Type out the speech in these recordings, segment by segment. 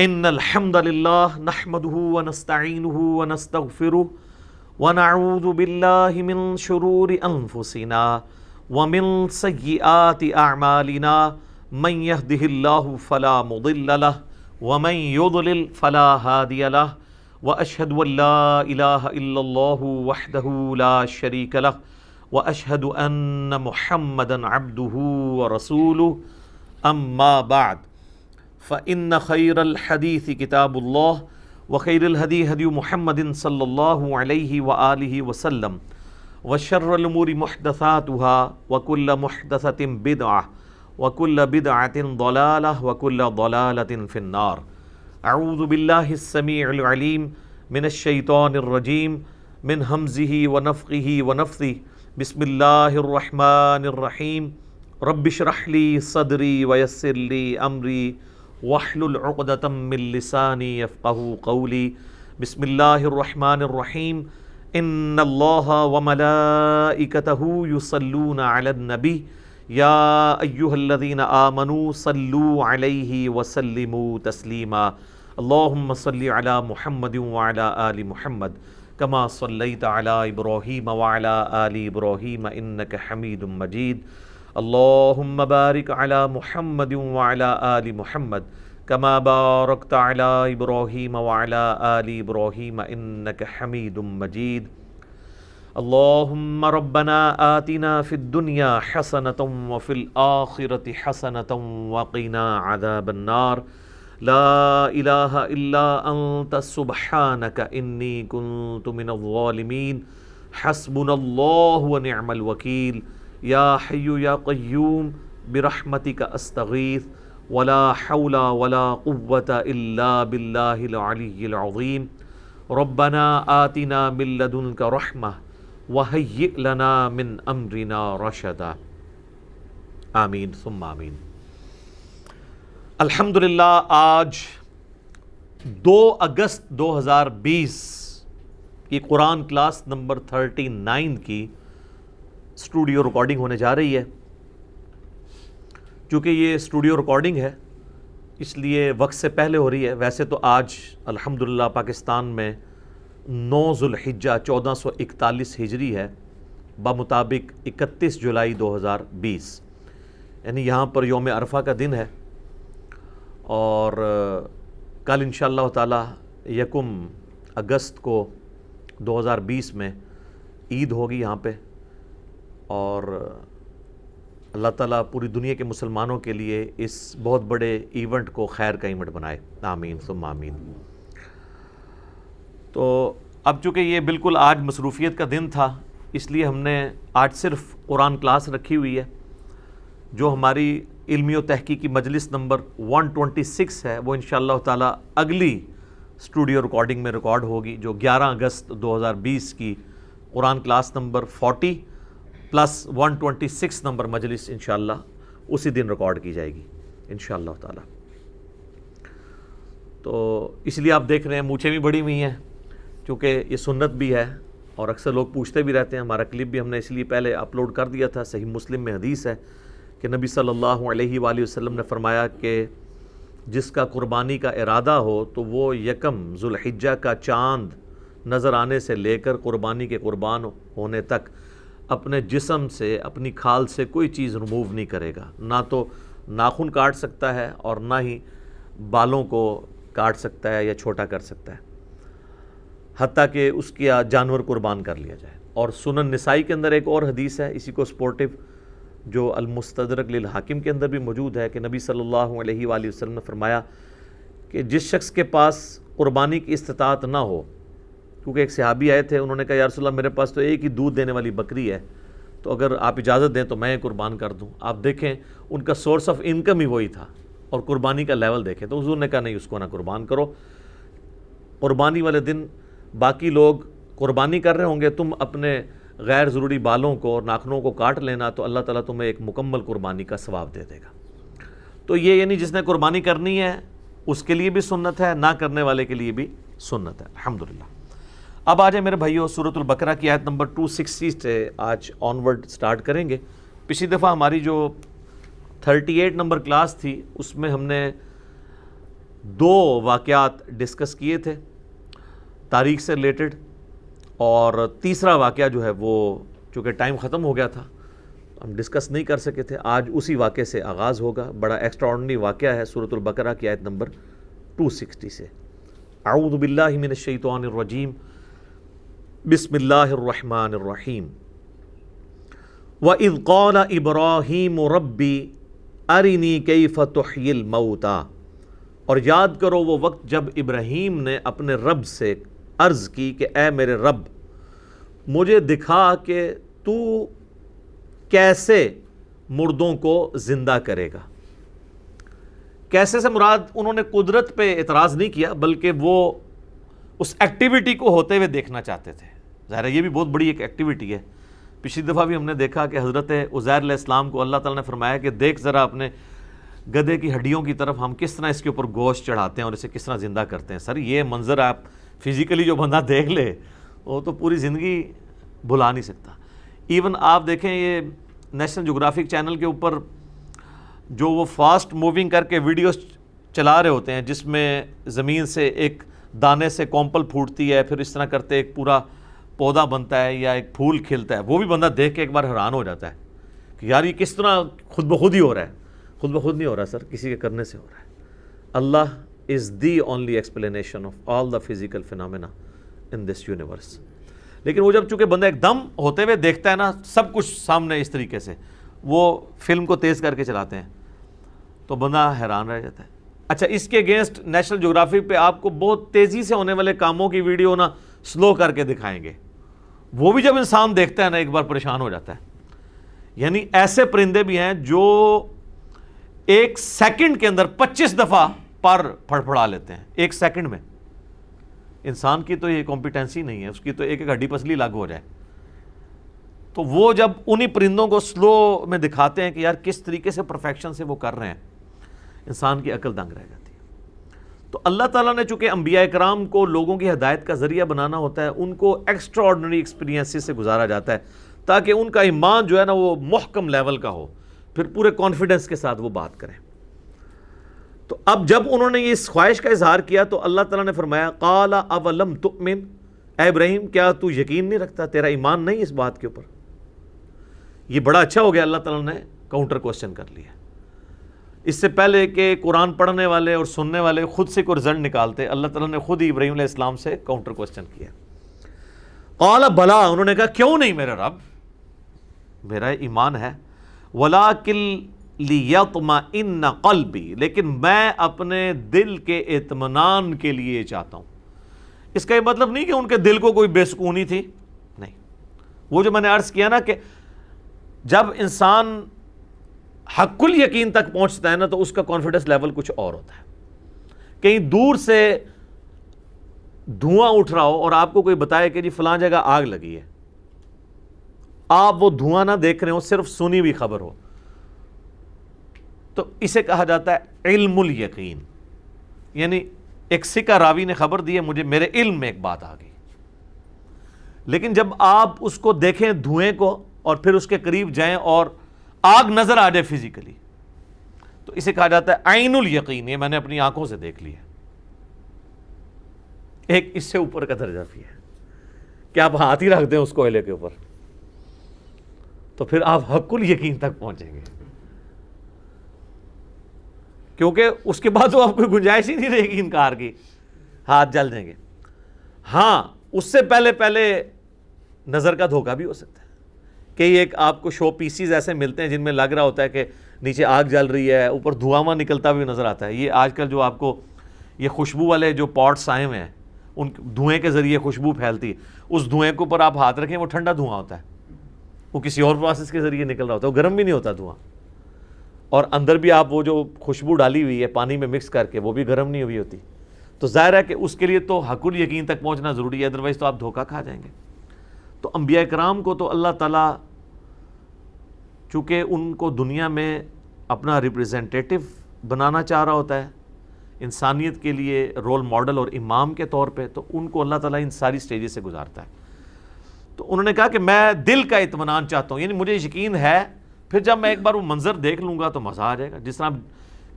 ان الحمد للہ نحمده ونستعینه ونستغفره ونعوذ باللہ من شرور انفسنا ومن سیئات اعمالنا من يهده الله فلا مضل له ومن يضلل فلا هادي له واشهد ان لا اله الا الله وحده لا شريك له واشهد ان محمدا عبده ورسوله اما بعد فإن خير الحديث كتاب الله وخير الهدي هدي محمد صلى الله عليه وآله وسلم وشر الأمور محدثاتها وكل محدثة بدعة وكل بدعة ضلالة وكل ضلالة في النار. أعوذ بالله السميع العليم من الشيطان الرجيم من همزه ونفخه ونفثه بسم الله الرحمن الرحيم رب اشرح لي صدري ويسر لي أمري واحلل عقدة من لساني يفقهوا قولي. بسم الله الرحمن الرحيم ان الله وملائكته يصلون على النبي يا ايها الذين آمنوا صلوا عليه وسلموا تسليما. اللهم صل على محمد وعلى آل محمد كما صليت على إبراهيم وعلى آل إبراهيم إنك حميد مجيد. اللهم بارك على محمد وعلى آل محمد كما باركت على إبراهيم وعلى آل إبراهيم إنك حميد مجيد. اللهم ربنا آتنا في الدنيا حسنة وفي الآخرة حسنة وقنا عذاب النار. لا إله إلا أنت سبحانك إني كنت من الظالمين. حسبنا الله ونعم الوكيل. یا حی یا قیوم برحمتک استغیث ولا حول ولا قوة الا باللہ العلی العظیم. ربنا آتنا من لدنک رحمہ وہیئ لنا من امرنا رشدا. آمین ثم آمین. الحمدللہ آج 2 اگست 2020 کی قرآن کلاس نمبر 39 کی اسٹوڈیو ریکارڈنگ ہونے جا رہی ہے. چونکہ یہ اسٹوڈیو ریکارڈنگ ہے اس لیے وقت سے پہلے ہو رہی ہے. ویسے تو آج الحمدللہ پاکستان میں 9 ذو الحجہ 1441 ہجری ہے بمطابق 31 جولائی 2020، یعنی یہاں پر یوم عرفہ کا دن ہے. اور کل انشاءاللہ تعالی 1 اگست کو 2020 میں عید ہوگی یہاں پہ، اور اللہ تعالیٰ پوری دنیا کے مسلمانوں کے لیے اس بہت بڑے ایونٹ کو خیر کا ایونٹ بنائے. آمین ثم آمین. تو اب چونکہ یہ بالکل آج مصروفیت کا دن تھا اس لیے ہم نے آج صرف قرآن کلاس رکھی ہوئی ہے جو ہماری علمی و تحقیقی مجلس نمبر 126 ہے. وہ انشاءاللہ تعالیٰ اگلی اسٹوڈیو ریکارڈنگ میں ریکارڈ ہوگی جو 11 اگست 2020 کی قرآن کلاس نمبر 40 پلس 126 نمبر مجلس انشاءاللہ اسی دن ریکارڈ کی جائے گی انشاءاللہ تعالی. تو اس لیے آپ دیکھ رہے ہیں مونچھیں بھی بڑی ہوئی ہیں چونکہ یہ سنت بھی ہے اور اکثر لوگ پوچھتے بھی رہتے ہیں. ہمارا کلپ بھی ہم نے اس لیے پہلے اپلوڈ کر دیا تھا. صحیح مسلم میں حدیث ہے کہ نبی صلی اللہ علیہ وآلہ وسلم نے فرمایا کہ جس کا قربانی کا ارادہ ہو تو وہ 1 ذو الحجہ کا چاند نظر آنے سے لے کر قربانی کے قربان ہونے تک اپنے جسم سے اپنی کھال سے کوئی چیز ریموو نہیں کرے گا. نہ تو ناخن کاٹ سکتا ہے اور نہ ہی بالوں کو کاٹ سکتا ہے یا چھوٹا کر سکتا ہے، حتیٰ کہ اس کا جانور قربان کر لیا جائے. اور سنن نسائی کے اندر ایک اور حدیث ہے اسی کو سپورٹیو جو المستدرک للحاکم کے اندر بھی موجود ہے کہ نبی صلی اللہ علیہ وآلہ وسلم نے فرمایا کہ جس شخص کے پاس قربانی کی استطاعت نہ ہو، کیونکہ ایک صحابی آئے تھے انہوں نے کہا یا رسول اللہ میرے پاس تو ایک ہی دودھ دینے والی بکری ہے تو اگر آپ اجازت دیں تو میں قربان کر دوں. آپ دیکھیں ان کا سورس آف انکم ہی وہی تھا اور قربانی کا لیول دیکھیں تو حضور نے کہا نہیں اس کو نہ قربان کرو. قربانی والے دن باقی لوگ قربانی کر رہے ہوں گے، تم اپنے غیر ضروری بالوں کو اور ناخنوں کو کاٹ لینا تو اللہ تعالیٰ تمہیں ایک مکمل قربانی کا ثواب دے دے گا. تو یہ یعنی جس نے قربانی کرنی ہے اس کے لیے بھی سنت ہے، نہ کرنے والے کے لیے بھی سنت ہے الحمدللہ. اب آ جائیں میرے بھائیو سورۃ البقرہ کی آیت نمبر 260 سے آج آنورڈ سٹارٹ کریں گے. پچھلی دفعہ ہماری جو 38 نمبر کلاس تھی اس میں ہم نے دو واقعات ڈسکس کیے تھے تاریخ سے ریلیٹڈ، اور تیسرا واقعہ جو ہے وہ چونکہ ٹائم ختم ہو گیا تھا ہم ڈسکس نہیں کر سکے تھے، آج اسی واقعے سے آغاز ہوگا۔ بڑا ایکسٹرا آرڈنری واقعہ ہے، سورۃ البقرہ کی آیت نمبر 260 سے۔ اعوذ باللہ من الشیطان الرجیم، بسم اللہ الرحمن الرحیم۔ وَإِذْ قَالَ إِبْرَاهِيمُ رَبِّ أَرِنِي كَيْفَ تُحْيِي الْمَوْتَى، اور یاد کرو وہ وقت جب ابراہیم نے اپنے رب سے عرض کی کہ اے میرے رب مجھے دکھا کہ تو کیسے مردوں کو زندہ کرے گا۔ کیسے سے مراد انہوں نے قدرت پہ اعتراض نہیں کیا، بلکہ وہ اس ایکٹیویٹی کو ہوتے ہوئے دیکھنا چاہتے تھے۔ ظاہر ہے یہ بھی بہت بڑی ایک ایکٹیویٹی ہے۔ پچھلی دفعہ بھی ہم نے دیکھا کہ حضرت عزیر علیہ السلام کو اللہ تعالیٰ نے فرمایا کہ دیکھ ذرا اپنے گدھے کی ہڈیوں کی طرف، ہم کس طرح اس کے اوپر گوشت چڑھاتے ہیں اور اسے کس طرح زندہ کرتے ہیں۔ سر یہ منظر آپ فزیکلی جو بندہ دیکھ لے وہ تو پوری زندگی بھلا نہیں سکتا۔ ایون آپ دیکھیں یہ نیشنل جغرافک چینل کے اوپر جو وہ فاسٹ موونگ کر کے ویڈیوز چلا رہے ہوتے ہیں جس میں زمین سے ایک دانے سے کومپل پھوٹتی ہے، پھر اس طرح کرتے ایک پورا پودا بنتا ہے یا ایک پھول کھلتا ہے، وہ بھی بندہ دیکھ کے ایک بار حیران ہو جاتا ہے کہ یار یہ کس طرح خود بخود ہی ہو رہا ہے۔ خود بخود نہیں ہو رہا سر، کسی کے کرنے سے ہو رہا ہے۔ اللہ is the only explanation of all the physical phenomena in this universe۔ لیکن وہ جب چونکہ بندہ ایک دم ہوتے ہوئے دیکھتا ہے نا سب کچھ سامنے اس طریقے سے، وہ فلم کو تیز کر کے چلاتے ہیں تو بندہ حیران رہ جاتا ہے۔ اچھا اس کے اگینسٹ نیشنل جغرافک پہ آپ کو بہت تیزی سے ہونے والے کاموں کی ویڈیو نا سلو کر کے دکھائیں گے، وہ بھی جب انسان دیکھتا ہے نا ایک بار پریشان ہو جاتا ہے۔ یعنی ایسے پرندے بھی ہیں جو ایک سیکنڈ کے اندر 25 دفعہ پر پھڑپھڑا لیتے ہیں ایک سیکنڈ میں۔ انسان کی تو یہ کمپیٹنسی نہیں ہے، اس کی تو ایک ایک ہڈی پسلی لاگو ہو جائے۔ تو وہ جب انہی پرندوں کو سلو میں دکھاتے ہیں کہ یار کس طریقے سے پرفیکشن سے وہ کر رہے ہیں، انسان کی عقل دنگ رہ جاتی ہے۔ تو اللہ تعالیٰ نے چونکہ انبیاء کرام کو لوگوں کی ہدایت کا ذریعہ بنانا ہوتا ہے، ان کو ایکسٹرا آرڈنری ایکسپیرینس سے گزارا جاتا ہے تاکہ ان کا ایمان جو ہے نا وہ محکم لیول کا ہو، پھر پورے کانفیڈنس کے ساتھ وہ بات کریں۔ تو اب جب انہوں نے اس خواہش کا اظہار کیا تو اللہ تعالیٰ نے فرمایا قال اولم تؤمن، اے ابراہیم کیا تو یقین نہیں رکھتا، تیرا ایمان نہیں اس بات کے اوپر؟ یہ بڑا اچھا ہو گیا اللہ تعالیٰ نے کاؤنٹر کوسچن کر لیا۔ اس سے پہلے کہ قرآن پڑھنے والے اور سننے والے خود سے کوئی رزلٹ نکالتے، اللہ تعالیٰ نے خود ہی ابراہیم علیہ السلام سے کاؤنٹر کوسچن کیا۔ قال بلا، انہوں نے کہا کیوں نہیں میرے رب، میرا ایمان ہے، ولکن لیطمئن قلبی، لیکن میں اپنے دل کے اطمینان کے لیے چاہتا ہوں۔ اس کا یہ مطلب نہیں کہ ان کے دل کو کوئی بے سکونی تھی، نہیں۔ وہ جو میں نے عرض کیا نا کہ جب انسان حق الیقین تک پہنچتا ہے نا تو اس کا کانفیڈنس لیول کچھ اور ہوتا ہے۔ کہیں دور سے دھواں اٹھ رہا ہو اور آپ کو کوئی بتائے کہ جی فلاں جگہ آگ لگی ہے، آپ وہ دھواں نہ دیکھ رہے ہو، صرف سنی ہوئی خبر ہو، تو اسے کہا جاتا ہے علم الیقین۔ یعنی ایک سکہ راوی نے خبر دی ہے مجھے، میرے علم میں ایک بات آ گئی، لیکن جب آپ اس کو دیکھیں دھوئیں کو اور پھر اس کے قریب جائیں اور آگ نظر آ جائے فزیکلی، تو اسے کہا جاتا ہے عین الیقین، یہ میں نے اپنی آنکھوں سے دیکھ لیا۔ ایک اس سے اوپر کا درجہ بھی ہے کہ آپ ہاتھ ہی رکھ دیں اس کوئلے کے اوپر تو پھر آپ حق الیقین تک پہنچیں گے، کیونکہ اس کے بعد تو آپ کوئی گنجائش ہی نہیں رہے گی انکار کی، ہاتھ جل جائیں گے۔ ہاں اس سے پہلے نظر کا دھوکہ بھی ہو سکتا ہے کہ ایک آپ کو شو پیسز ایسے ملتے ہیں جن میں لگ رہا ہوتا ہے کہ نیچے آگ جل رہی ہے، اوپر دھواں نکلتا بھی نظر آتا ہے۔ یہ آج کل جو آپ کو یہ خوشبو والے جو پاٹس آئے ہوئے ہیں، ان دھوئیں کے ذریعے خوشبو پھیلتی ہے، اس دھوئیں کے اوپر آپ ہاتھ رکھیں وہ ٹھنڈا دھواں ہوتا ہے، وہ کسی اور پروسیس کے ذریعے نکل رہا ہوتا ہے، وہ گرم بھی نہیں ہوتا دھواں، اور اندر بھی آپ وہ جو خوشبو ڈالی ہوئی ہے پانی میں مکس کر کے وہ بھی گرم نہیں ہوئی ہوتی۔ تو ظاہر ہے کہ اس کے لیے تو حق الیقین تک پہنچنا ضروری ہے، ادروائز تو آپ دھوکہ کھا جائیں گے۔ تو انبیاء کرام کو تو اللہ تعالیٰ چونکہ ان کو دنیا میں اپنا ریپریزنٹیٹو بنانا چاہ رہا ہوتا ہے انسانیت کے لیے، رول ماڈل اور امام کے طور پہ، تو ان کو اللہ تعالیٰ ان ساری سٹیجز سے گزارتا ہے۔ تو انہوں نے کہا کہ میں دل کا اطمینان چاہتا ہوں، یعنی مجھے یقین ہے، پھر جب میں ایک بار وہ منظر دیکھ لوں گا تو مزہ آ جائے گا۔ جس طرح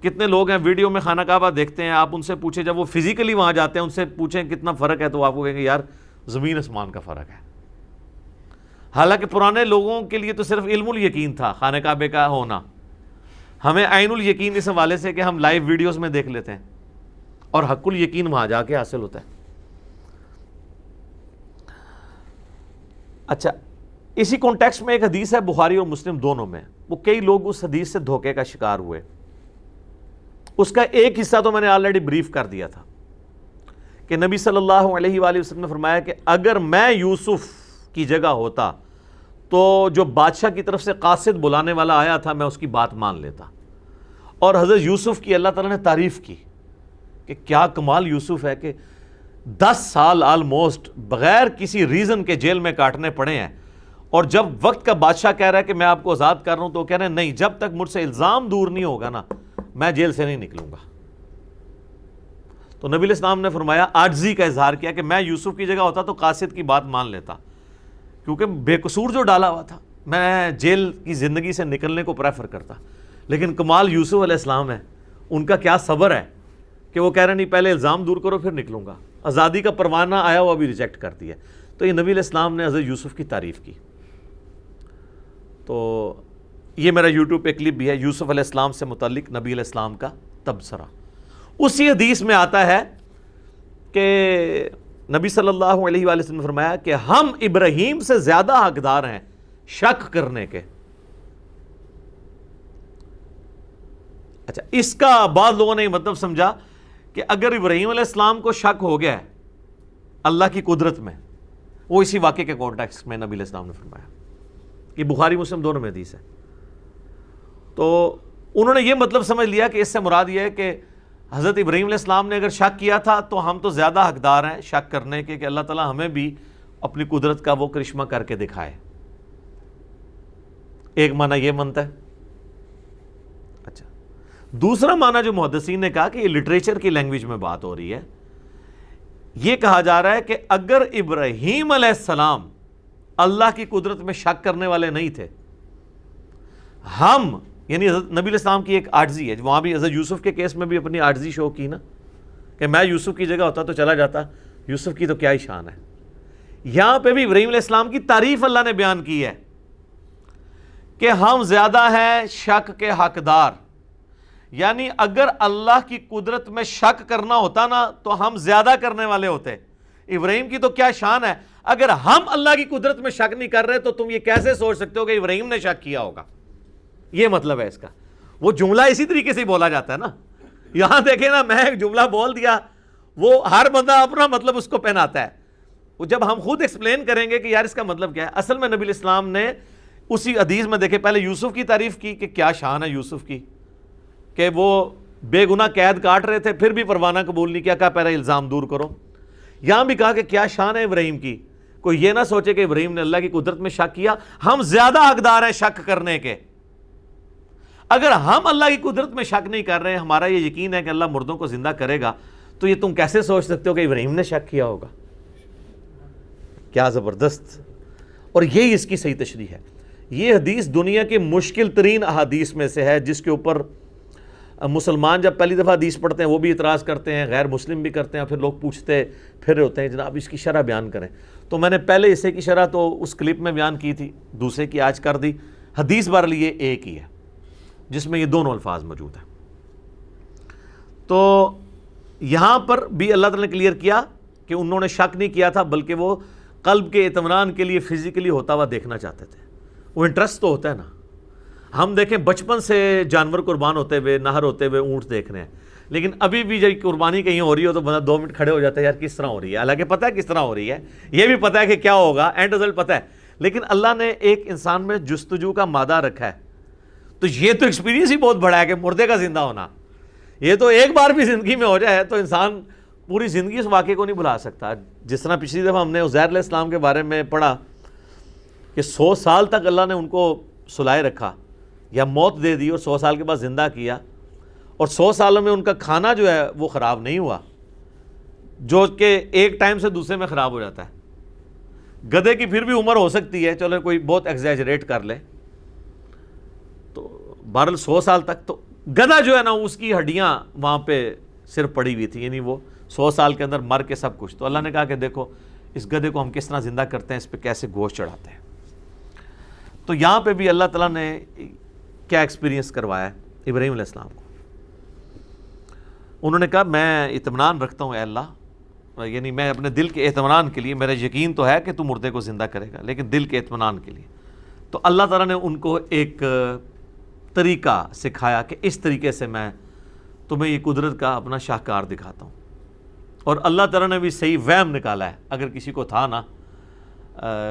کتنے لوگ ہیں ویڈیو میں خانہ کعبہ دیکھتے ہیں، آپ ان سے پوچھیں، جب وہ فزیکلی وہاں جاتے ہیں ان سے پوچھیں کتنا فرق ہے، تو آپ کو کہیں گے یار زمین آسمان کا فرق ہے۔ حالانکہ پرانے لوگوں کے لیے تو صرف علم الیقین تھا خانہ کعبے کا ہونا، ہمیں عین الیقین اس حوالے سے کہ ہم لائیو ویڈیوز میں دیکھ لیتے ہیں، اور حق الیقین وہاں جا کے حاصل ہوتا ہے۔ اچھا، اسی کانٹیکسٹ میں ایک حدیث ہے بخاری اور مسلم دونوں میں، وہ کئی لوگ اس حدیث سے دھوکے کا شکار ہوئے۔ اس کا ایک حصہ تو میں نے آلریڈی بریف کر دیا تھا کہ نبی صلی اللہ علیہ وآلہ وسلم نے فرمایا کہ اگر میں یوسف کی جگہ ہوتا تو جو بادشاہ کی طرف سے قاصد بلانے والا آیا تھا میں اس کی بات مان لیتا۔ اور حضرت یوسف کی اللہ تعالیٰ نے تعریف کی کہ کیا کمال یوسف ہے کہ 10 سال آلموسٹ بغیر کسی ریزن کے جیل میں کاٹنے پڑے ہیں، اور جب وقت کا بادشاہ کہہ رہا ہے کہ میں آپ کو آزاد کر رہا ہوں تو وہ کہہ رہے ہیں نہیں، جب تک مجھ سے الزام دور نہیں ہوگا نا میں جیل سے نہیں نکلوں گا۔ تو نبی علیہ السلام نے فرمایا، عاجزی کا اظہار کیا کہ میں یوسف کی جگہ ہوتا تو قاصد کی بات مان لیتا، کیونکہ بے قصور جو ڈالا ہوا تھا میں جیل کی زندگی سے نکلنے کو پریفر کرتا۔ لیکن کمال یوسف علیہ السلام ہے، ان کا کیا صبر ہے کہ وہ کہہ رہے نہیں پہلے الزام دور کرو پھر نکلوں گا، آزادی کا پروانہ آیا ہوا بھی ریجیکٹ کر دیا۔ تو یہ نبی علیہ السلام نے حضرت یوسف کی تعریف کی۔ تو یہ میرا یوٹیوب پہ کلپ بھی ہے، یوسف علیہ السلام سے متعلق نبی علیہ السلام کا تبصرہ۔ اسی حدیث میں آتا ہے کہ نبی صلی اللہ علیہ وآلہ وسلم نے فرمایا کہ ہم ابراہیم سے زیادہ حقدار ہیں شک کرنے کے۔ اچھا، اس کا بعض لوگوں نے یہ مطلب سمجھا کہ اگر ابراہیم علیہ السلام کو شک ہو گیا ہے اللہ کی قدرت میں، وہ اسی واقعے کے کانٹیکسٹ میں نبی علیہ السلام نے فرمایا، یہ بخاری مسلم دونوں میں حدیث ہے۔ تو انہوں نے یہ مطلب سمجھ لیا کہ اس سے مراد یہ ہے کہ حضرت ابراہیم علیہ السلام نے اگر شک کیا تھا تو ہم تو زیادہ حقدار ہیں شک کرنے کے کہ اللہ تعالیٰ ہمیں بھی اپنی قدرت کا وہ کرشمہ کر کے دکھائے۔ ایک معنی یہ بنتا ہے۔ اچھا، دوسرا معنی جو محدثین نے کہا کہ یہ لٹریچر کی لینگویج میں بات ہو رہی ہے، یہ کہا جا رہا ہے کہ اگر ابراہیم علیہ السلام اللہ کی قدرت میں شک کرنے والے نہیں تھے، ہم یعنی حضرت نبی علیہ السلام کی ایک عاجزی ہے، وہاں بھی حضرت یوسف کے کیس میں بھی اپنی عاجزی شو کی نا کہ میں یوسف کی جگہ ہوتا تو چلا جاتا، یوسف کی تو کیا ہی شان ہے۔ یہاں پہ بھی ابراہیم علیہ السلام کی تعریف اللہ نے بیان کی ہے کہ ہم زیادہ ہیں شک کے حقدار، یعنی اگر اللہ کی قدرت میں شک کرنا ہوتا نا تو ہم زیادہ کرنے والے ہوتے۔ ابراہیم کی تو کیا شان ہے، اگر ہم اللہ کی قدرت میں شک نہیں کر رہے تو تم یہ کیسے سوچ سکتے ہو کہ ابراہیم نے شک کیا ہوگا؟ یہ مطلب ہے اس کا۔ وہ جملہ اسی طریقے سے بولا جاتا ہے نا، یہاں دیکھیں نا، میں ایک جملہ بول دیا، وہ ہر بندہ اپنا مطلب اس کو پہناتا ہے۔ وہ جب ہم خود ایکسپلین کریں گے کہ یار اس کا مطلب کیا ہے، اصل میں نبی علیہ السلام نے اسی حدیث میں دیکھے پہلے یوسف کی تعریف کی کہ کیا شان ہے یوسف کی، کہ وہ بے گناہ قید کاٹ رہے تھے پھر بھی پروانہ قبول نہیں کیا، کہا پہلے الزام دور کرو۔ یہاں بھی کہا کہ کیا شان ہے ابراہیم کی، کوئی یہ نہ سوچے کہ ابراہیم نے اللہ کی قدرت میں شک کیا، ہم زیادہ حقدار ہیں شک کرنے کے۔ اگر ہم اللہ کی قدرت میں شک نہیں کر رہے، ہمارا یہ یقین ہے کہ اللہ مردوں کو زندہ کرے گا، تو یہ تم کیسے سوچ سکتے ہو کہ ابراہیم نے شک کیا ہوگا؟ کیا زبردست! اور یہی اس کی صحیح تشریح ہے۔ یہ حدیث دنیا کے مشکل ترین احادیث میں سے ہے، جس کے اوپر مسلمان جب پہلی دفعہ حدیث پڑھتے ہیں وہ بھی اعتراض کرتے ہیں، غیر مسلم بھی کرتے ہیں، پھر لوگ پوچھتے پھر ہوتے ہیں جناب اس کی شرح بیان کریں۔ تو میں نے پہلے حصے کی شرح تو اس کلپ میں بیان کی تھی، دوسرے کی آج کر دی۔ حدیث بہرحال یہ ایک ہی ہے جس میں یہ دونوں الفاظ موجود ہیں۔ تو یہاں پر بھی اللہ تعالیٰ نے کلیئر کیا کہ انہوں نے شک نہیں کیا تھا، بلکہ وہ قلب کے اطمینان کے لیے فزیکلی ہوتا ہوا دیکھنا چاہتے تھے۔ وہ انٹرسٹ تو ہوتا ہے نا، ہم دیکھیں بچپن سے جانور قربان ہوتے ہوئے، نہر ہوتے ہوئے اونٹ دیکھ رہے ہیں، لیکن ابھی بھی جب قربانی کہیں ہو رہی ہو تو بندہ 2 منٹ کھڑے ہو جاتا ہے، یار کس طرح ہو رہی ہے، حالانکہ پتہ ہے کس طرح ہو رہی ہے، یہ بھی پتہ ہے کہ کیا ہوگا، اینڈ رزلٹ پتہ ہے، لیکن اللہ نے ایک انسان میں جستجو کا مادہ رکھا ہے۔ تو یہ تو ایکسپیرینس ہی بہت بڑا ہے کہ مردے کا زندہ ہونا، یہ تو ایک بار بھی زندگی میں ہو جائے تو انسان پوری زندگی اس واقعے کو نہیں بھلا سکتا۔ جس طرح پچھلی دفعہ ہم نے عزیر علیہ السلام کے بارے میں پڑھا کہ 100 سال تک اللہ نے ان کو سلائے رکھا یا موت دے دی اور 100 سال کے بعد زندہ کیا، اور 100 سالوں میں ان کا کھانا جو ہے وہ خراب نہیں ہوا، جو کہ ایک ٹائم سے دوسرے میں خراب ہو جاتا ہے۔ گدھے کی پھر بھی عمر ہو سکتی ہے، چلو کوئی بہت ایگزیجریٹ کر لے، تو بہرحال 100 سال تک تو گدھا جو ہے نا اس کی ہڈیاں وہاں پہ صرف پڑی ہوئی تھی، یعنی وہ 100 سال کے اندر مر کے سب کچھ. تو اللہ نے کہا کہ دیکھو اس گدھے کو ہم کس طرح زندہ کرتے ہیں، اس پہ کیسے گوشت چڑھاتے ہیں. تو یہاں پہ بھی اللہ تعالیٰ نے کیا ایکسپیرینس کروایا ہے ابراہیم علیہ السلام کو. انہوں نے کہا میں اطمینان رکھتا ہوں اے اللہ، یعنی میں اپنے دل کے اطمینان کے لیے، میرا یقین تو ہے کہ تو مردے کو زندہ کرے گا، لیکن دل کے اطمینان کے لیے. تو اللہ تعالیٰ نے ان کو ایک طریقہ سکھایا کہ اس طریقے سے میں تمہیں یہ قدرت کا اپنا شاہکار دکھاتا ہوں. اور اللہ تعالیٰ نے بھی صحیح وہم نکالا ہے اگر کسی کو تھا نا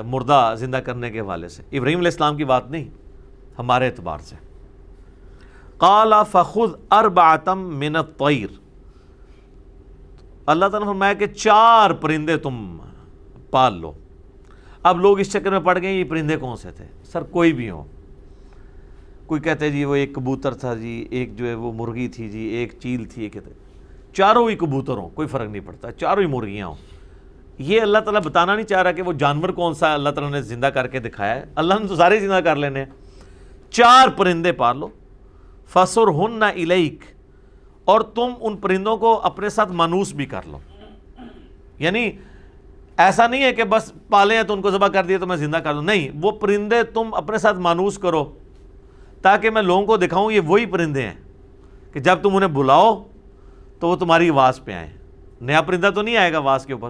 مردہ زندہ کرنے کے حوالے سے. ابراہیم علیہ السلام کی بات نہیں، ہمارے اعتبار سے. قال فخذ اربعۃ من الطیر، اللہ تعالیٰ نے فرمایا کہ 4 پرندے تم پال لو. اب لوگ اس چکر میں پڑ گئے یہ پرندے کون سے تھے؟ سر کوئی بھی ہو. کوئی کہتے ہیں جی وہ ایک کبوتر تھا جی، ایک جو ہے وہ مرغی تھی جی، ایک چیل تھی، ایک چاروں ہی کبوتر ہوں، کوئی فرق نہیں پڑتا، چاروں ہی مرغیاں ہوں. یہ اللہ تعالیٰ بتانا نہیں چاہ رہا کہ وہ جانور کون سا اللہ تعالیٰ نے زندہ کر کے دکھایا ہے. اللہ نے تو سارے زندہ کر لینے ہیں. 4 پرندے پال لو. فَصُرْهُنَّ إِلَيْكَ، اور تم ان پرندوں کو اپنے ساتھ مانوس بھی کر لو. یعنی ایسا نہیں ہے کہ بس پالے ہیں تو ان کو ذبح کر دیا تو میں زندہ کر دوں، نہیں، وہ پرندے تم اپنے ساتھ مانوس کرو تاکہ میں لوگوں کو دکھاؤں یہ وہی پرندے ہیں کہ جب تم انہیں بلاؤ تو وہ تمہاری آواز پہ آئیں. نیا پرندہ تو نہیں آئے گا آواز کے اوپر.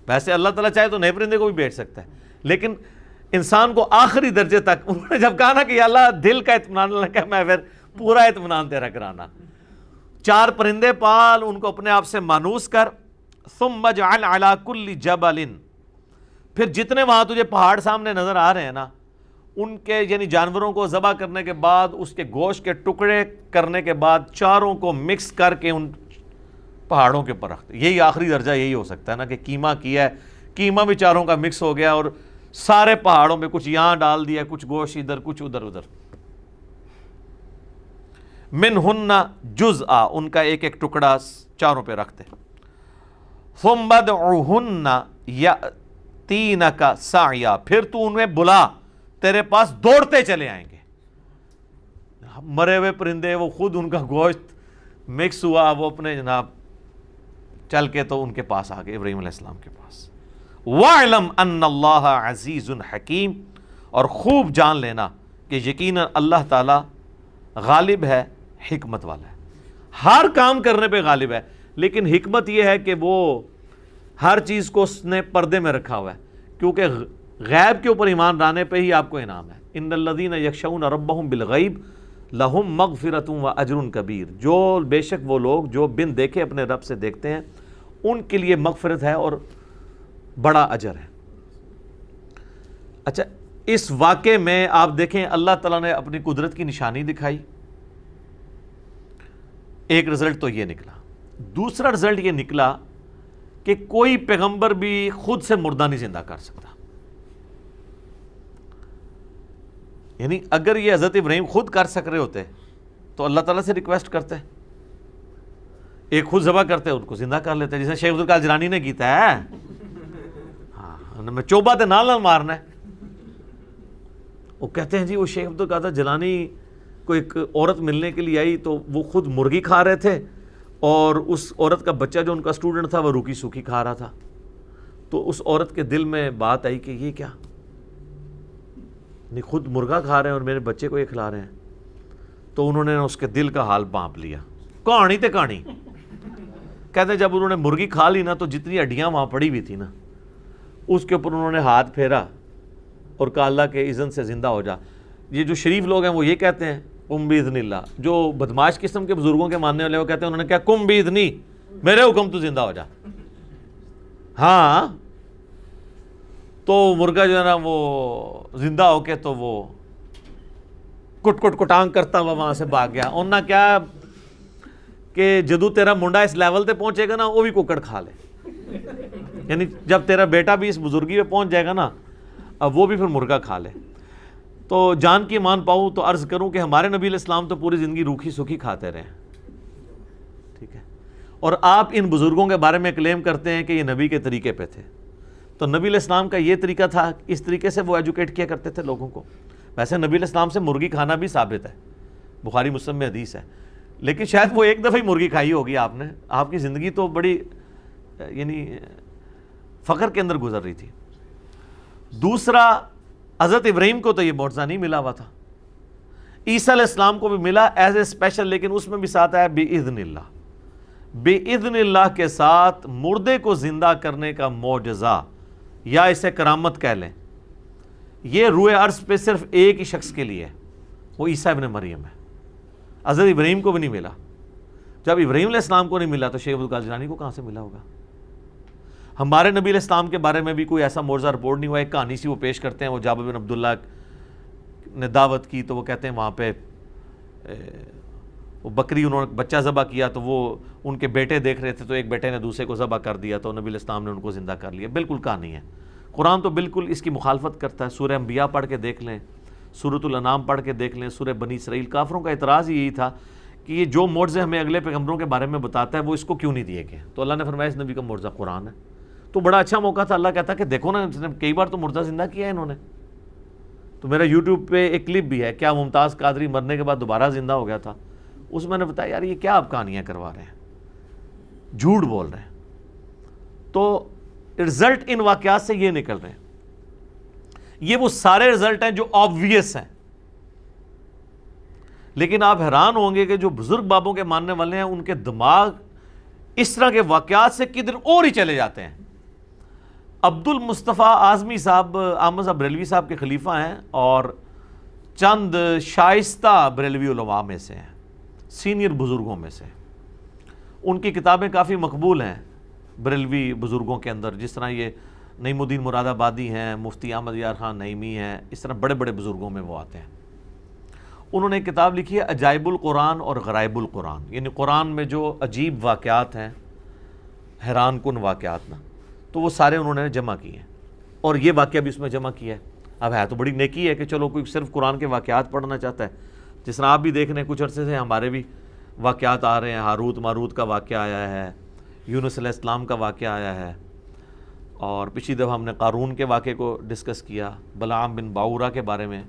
ویسے اللہ تعالیٰ چاہے تو نئے پرندے کو بھی بھیج سکتا ہے، لیکن انسان کو آخری درجے تک انہوں نے جب کہا نا کہ اللہ دل کا اطمینان لگا، میں پھر پورا اطمینان تیرا کرانا. 4 پرندے پال، ان کو اپنے آپ سے مانوس کر. ثم اجعل علی کل جبل، پھر جتنے وہاں تجھے پہاڑ سامنے نظر آ رہے ہیں نا، ان کے یعنی جانوروں کو ذبح کرنے کے بعد اس کے گوشت کے ٹکڑے کرنے کے بعد چاروں کو مکس کر کے ان پہاڑوں کے اوپر رکھتے. یہی آخری درجہ یہی ہو سکتا ہے نا کہ قیمہ کیا ہے، قیمہ بھی چاروں کا مکس ہو گیا اور سارے پہاڑوں پہ کچھ یہاں ڈال دیا، کچھ گوشت ادھر، کچھ ادھر. منہن جزءا، ان کا ایک ایک ٹکڑا چاروں پہ رکھتے. ثم ادعوہن یأتینک سعیا، پھر تو انہیں بلا، تیرے پاس دوڑتے چلے آئیں گے. مرے ہوئے پرندے وہ خود ان کا گوشت مکس ہوا، وہ اپنے جناب چل کے تو ان کے پاس آ گئے، ابراہیم علیہ السلام کے پاس. وَاعْلَمْ أَنَّ اللَّهَ عَزِيزٌ حَكِيمٌ، اور خوب جان لینا کہ یقیناً اللہ تعالیٰ غالب ہے، حکمت والا ہے. ہر کام کرنے پہ غالب ہے، لیکن حکمت یہ ہے کہ وہ ہر چیز کو اس نے پردے میں رکھا ہوا ہے، کیونکہ غیب کے اوپر ایمان لانے پہ ہی آپ کو انعام ہے. ان الذین یخشون ربہم بالغیب لہم مغفرۃ و اجر کبیر، جو بے شک وہ لوگ جو بن دیکھے اپنے رب سے دیکھتے ہیں ان کے لیے مغفرت ہے اور بڑا اجر ہے. اچھا، اس واقعے میں آپ دیکھیں اللہ تعالیٰ نے اپنی قدرت کی نشانی دکھائی. ایک رزلٹ تو یہ نکلا. دوسرا رزلٹ یہ نکلا کہ کوئی پیغمبر بھی خود سے مردہ نہیں زندہ کر سکتا. یعنی اگر یہ حضرت ابراہیم خود کر سک رہے ہوتے تو اللہ تعالیٰ سے ریکویسٹ کرتے، ایک خود ذبح کرتے ان کو زندہ کر لیتے، جیسے شیخ عبدالقادر جیلانی نے کیتا ہے. ہاں، میں چوبہ تے نال مارنا ہے. وہ کہتے ہیں جی وہ شیخ عبدالقادر جیلانی کو ایک عورت ملنے کے لیے آئی تو وہ خود مرغی کھا رہے تھے اور اس عورت کا بچہ جو ان کا اسٹوڈنٹ تھا وہ روکی سوکھی کھا رہا تھا. تو اس عورت کے دل میں بات آئی کہ یہ کیا، نہیں خود مرغا کھا رہے ہیں اور میرے بچے کو یہ کھلا رہے ہیں. تو انہوں نے اس کے دل کا حال بانپ لیا. کہانی تے کہانی کہتے ہیں جب انہوں نے مرغی کھا لی نا تو جتنی ہڈیاں وہاں پڑی ہوئی تھی نا اس کے اوپر انہوں نے ہاتھ پھیرا اور کہا اللہ کے اذن سے زندہ ہو جا. یہ جو شریف لوگ ہیں وہ یہ کہتے ہیں قم باذن اللہ. جو بدماش قسم کے بزرگوں کے ماننے والے وہ کہتے ہیں انہوں نے کہا قم باذنی، میرے حکم تو زندہ ہو جا. ہاں، تو مرغا جو ہے نا وہ زندہ ہو کے تو وہ کٹ کٹ کٹانگ کرتا ہوا وہاں سے بھاگ گیا. انہوں نے کیا کہ جدو تیرا منڈا اس لیول تے پہنچے گا نا وہ بھی ککڑ کھا لے. یعنی جب تیرا بیٹا بھی اس بزرگی پہ پہنچ جائے گا نا اب وہ بھی پھر مرغا کھا لے. تو جان کی مان پاؤں تو عرض کروں کہ ہمارے نبی علیہ السلام تو پوری زندگی روکھی سوکھی کھاتے رہے. ٹھیک ہے، اور آپ ان بزرگوں کے بارے میں کلیم کرتے ہیں کہ یہ نبی کے طریقے پہ تھے. تو نبی علیہ السلام کا یہ طریقہ تھا، اس طریقے سے وہ ایجوکیٹ کیا کرتے تھے لوگوں کو. ویسے نبی علیہ السلام سے مرغی کھانا بھی ثابت ہے، بخاری مسلم میں حدیث ہے، لیکن شاید وہ ایک دفعہ ہی مرغی کھائی ہوگی آپ نے، آپ کی زندگی تو بڑی یعنی فقر کے اندر گزر رہی تھی۔ دوسرا، حضرت ابراہیم کو تو یہ معجزہ نہیں ملا ہوا تھا، عیسیٰ علیہ السلام کو بھی ملا ایز اے اسپیشل، لیکن اس میں بھی ساتھ آیا بِإِذْنِ اللہ، بِإِذْنِ اللہ کے ساتھ مردے کو زندہ کرنے کا معجزہ، یا اسے کرامت کہہ لیں، یہ روئے عرض پہ صرف ایک ہی شخص کے لیے ہے، وہ عیسیٰ ابن مریم ہے۔ حضرت ابراہیم کو بھی نہیں ملا۔ جب ابراہیم علیہ السلام کو نہیں ملا تو شیخ عبدالقادر جیلانی کو کہاں سے ملا ہوگا؟ ہمارے نبی علیہ السلام کے بارے میں بھی کوئی ایسا معجزہ رپورٹ نہیں ہوا۔ ایک کہانی سی وہ پیش کرتے ہیں، وہ جابر بن عبداللہ نے دعوت کی تو وہ کہتے ہیں وہاں پہ وہ بکری انہوں نے بچہ ذبح کیا تو وہ ان کے بیٹے دیکھ رہے تھے تو ایک بیٹے نے دوسرے کو ذبح کر دیا تو نبی علیہ السلام نے ان کو زندہ کر لیا۔ بالکل کہانی ہے، قرآن تو بالکل اس کی مخالفت کرتا ہے۔ سورہ انبیاء پڑھ کے دیکھ لیں، سورۃ الانعام پڑھ کے دیکھ لیں، سورہ بنی اسرائیل۔ کافروں کا اعتراض یہی تھا کہ یہ جو معجزے ہمیں اگلے پیغمبروں کے بارے میں بتاتا ہے وہ اس کو کیوں نہیں دیے گئے؟ تو اللہ نے فرمایا اس نبی کا معجزہ قرآن ہے۔ تو بڑا اچھا موقع تھا، اللہ کہتا کہ دیکھو نا اس نے کئی بار تو مردہ زندہ کیا ہے انہوں نے۔ تو میرا یوٹیوب پہ ایک کلپ بھی ہے، کیا ممتاز قادری مرنے کے بعد دوبارہ زندہ ہو گیا تھا، اس میں نے بتایا یار یہ کیا آپ کہانیاں کروا رہے ہیں، جھوٹ بول رہے ہیں۔ تو رزلٹ ان واقعات سے یہ نکل رہے ہیں، یہ وہ سارے رزلٹ ہیں جو آبویس ہیں، لیکن آپ حیران ہوں گے کہ جو بزرگ بابوں کے ماننے والے ہیں ان کے دماغ اس طرح کے واقعات سے کدھر اور ہی چلے جاتے ہیں۔ عبد المصطفیٰ اعظمی صاحب احمد صاحب بریلوی صاحب کے خلیفہ ہیں اور چند شائستہ بریلوی علماء میں سے ہیں، سینئر بزرگوں میں سے۔ ان کی کتابیں کافی مقبول ہیں بریلوی بزرگوں کے اندر، جس طرح یہ نعیم الدین مراد آبادی ہیں، مفتی احمد یار خان نعیمی ہیں، اس طرح بڑے بڑے بزرگوں میں وہ آتے ہیں۔ انہوں نے ایک کتاب لکھی ہے عجائب القرآن اور غرائب القرآن، یعنی قرآن میں جو عجیب واقعات ہیں، حیران کن واقعات نا، تو وہ سارے انہوں نے جمع کیے ہیں، اور یہ واقعہ بھی اس میں جمع کیا ہے۔ اب ہے تو بڑی نیکی ہے کہ چلو کوئی صرف قرآن کے واقعات پڑھنا چاہتا ہے، جس طرح آپ بھی دیکھ رہے ہیں کچھ عرصے سے ہمارے بھی واقعات آ رہے ہیں، ہاروت ماروت کا واقعہ آیا ہے، یونس علیہ السلام کا واقعہ آیا ہے، اور پچھلی دفعہ ہم نے قارون کے واقعے کو ڈسکس کیا، بلعام بن باورا کے بارے میں،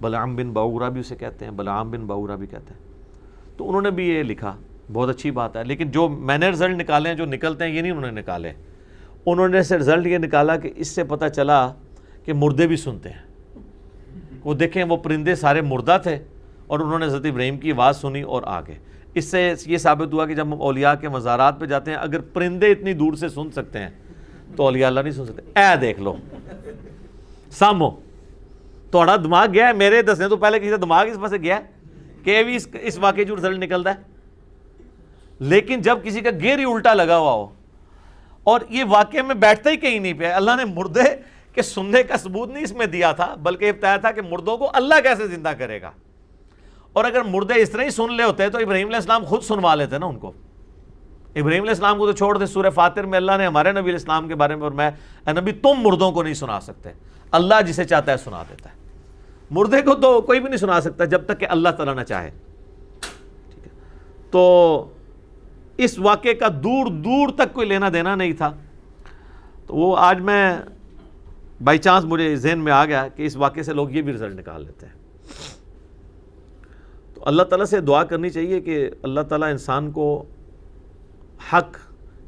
بلعام بن باورا بھی اسے کہتے ہیں، بلعام بن باورا بھی کہتے ہیں۔ تو انہوں نے بھی یہ لکھا، بہت اچھی بات ہے، لیکن جو میں نے رزلٹ نکالے ہیں، جو نکلتے ہیں، یہ نہیں انہوں نے نکالے۔ انہوں نے سے رزلٹ یہ نکالا کہ اس سے پتہ چلا کہ مردے بھی سنتے ہیں۔ وہ دیکھیں وہ پرندے سارے مردہ تھے اور انہوں نے حضرت ابراہیم کی آواز سنی اور آ گئے۔ اس سے یہ ثابت ہوا کہ جب ہم اولیاء کے مزارات پہ جاتے ہیں، اگر پرندے اتنی دور سے سن سکتے ہیں تو اولیاء اللہ نہیں سن سکتے۔ اے دیکھ لو سامو، تھوڑا دماغ گیا ہے، میرے دسنے تو پہلے کسی کا دماغ اس پاس سے گیا ہے کہ بھی اس واقعے جو رزلٹ نکلتا ہے۔ لیکن جب کسی کا گیر ہی الٹا لگا ہوا ہو اور یہ واقعے میں بیٹھتا ہی کہیں نہیں پہ، اللہ نے مردے کے سننے کا ثبوت نہیں اس میں دیا تھا، بلکہ بتایا تھا کہ مردوں کو اللہ کیسے زندہ کرے گا۔ اور اگر مردے اس طرح ہی سن لے ہوتے تو ابراہیم علیہ السلام خود سنوا لیتے نا ان کو۔ ابراہیم علیہ السلام کو تو چھوڑ دے، سورہ فاطر میں اللہ نے ہمارے نبی علیہ السلام کے بارے میں فرمایا اے نبی تم مردوں کو نہیں سنا سکتے، اللہ جسے چاہتا ہے سنا دیتا ہے۔ مردے کو تو کوئی بھی نہیں سنا سکتا جب تک کہ اللہ تعالیٰ نہ چاہے۔ ٹھیک ہے، تو اس واقعے کا دور دور تک کوئی لینا دینا نہیں تھا۔ تو وہ آج میں بائی چانس مجھے ذہن میں آ گیا کہ اس واقعے سے لوگ یہ بھی رزلٹ نکال لیتے ہیں۔ تو اللہ تعالیٰ سے دعا کرنی چاہیے کہ اللہ تعالیٰ انسان کو حق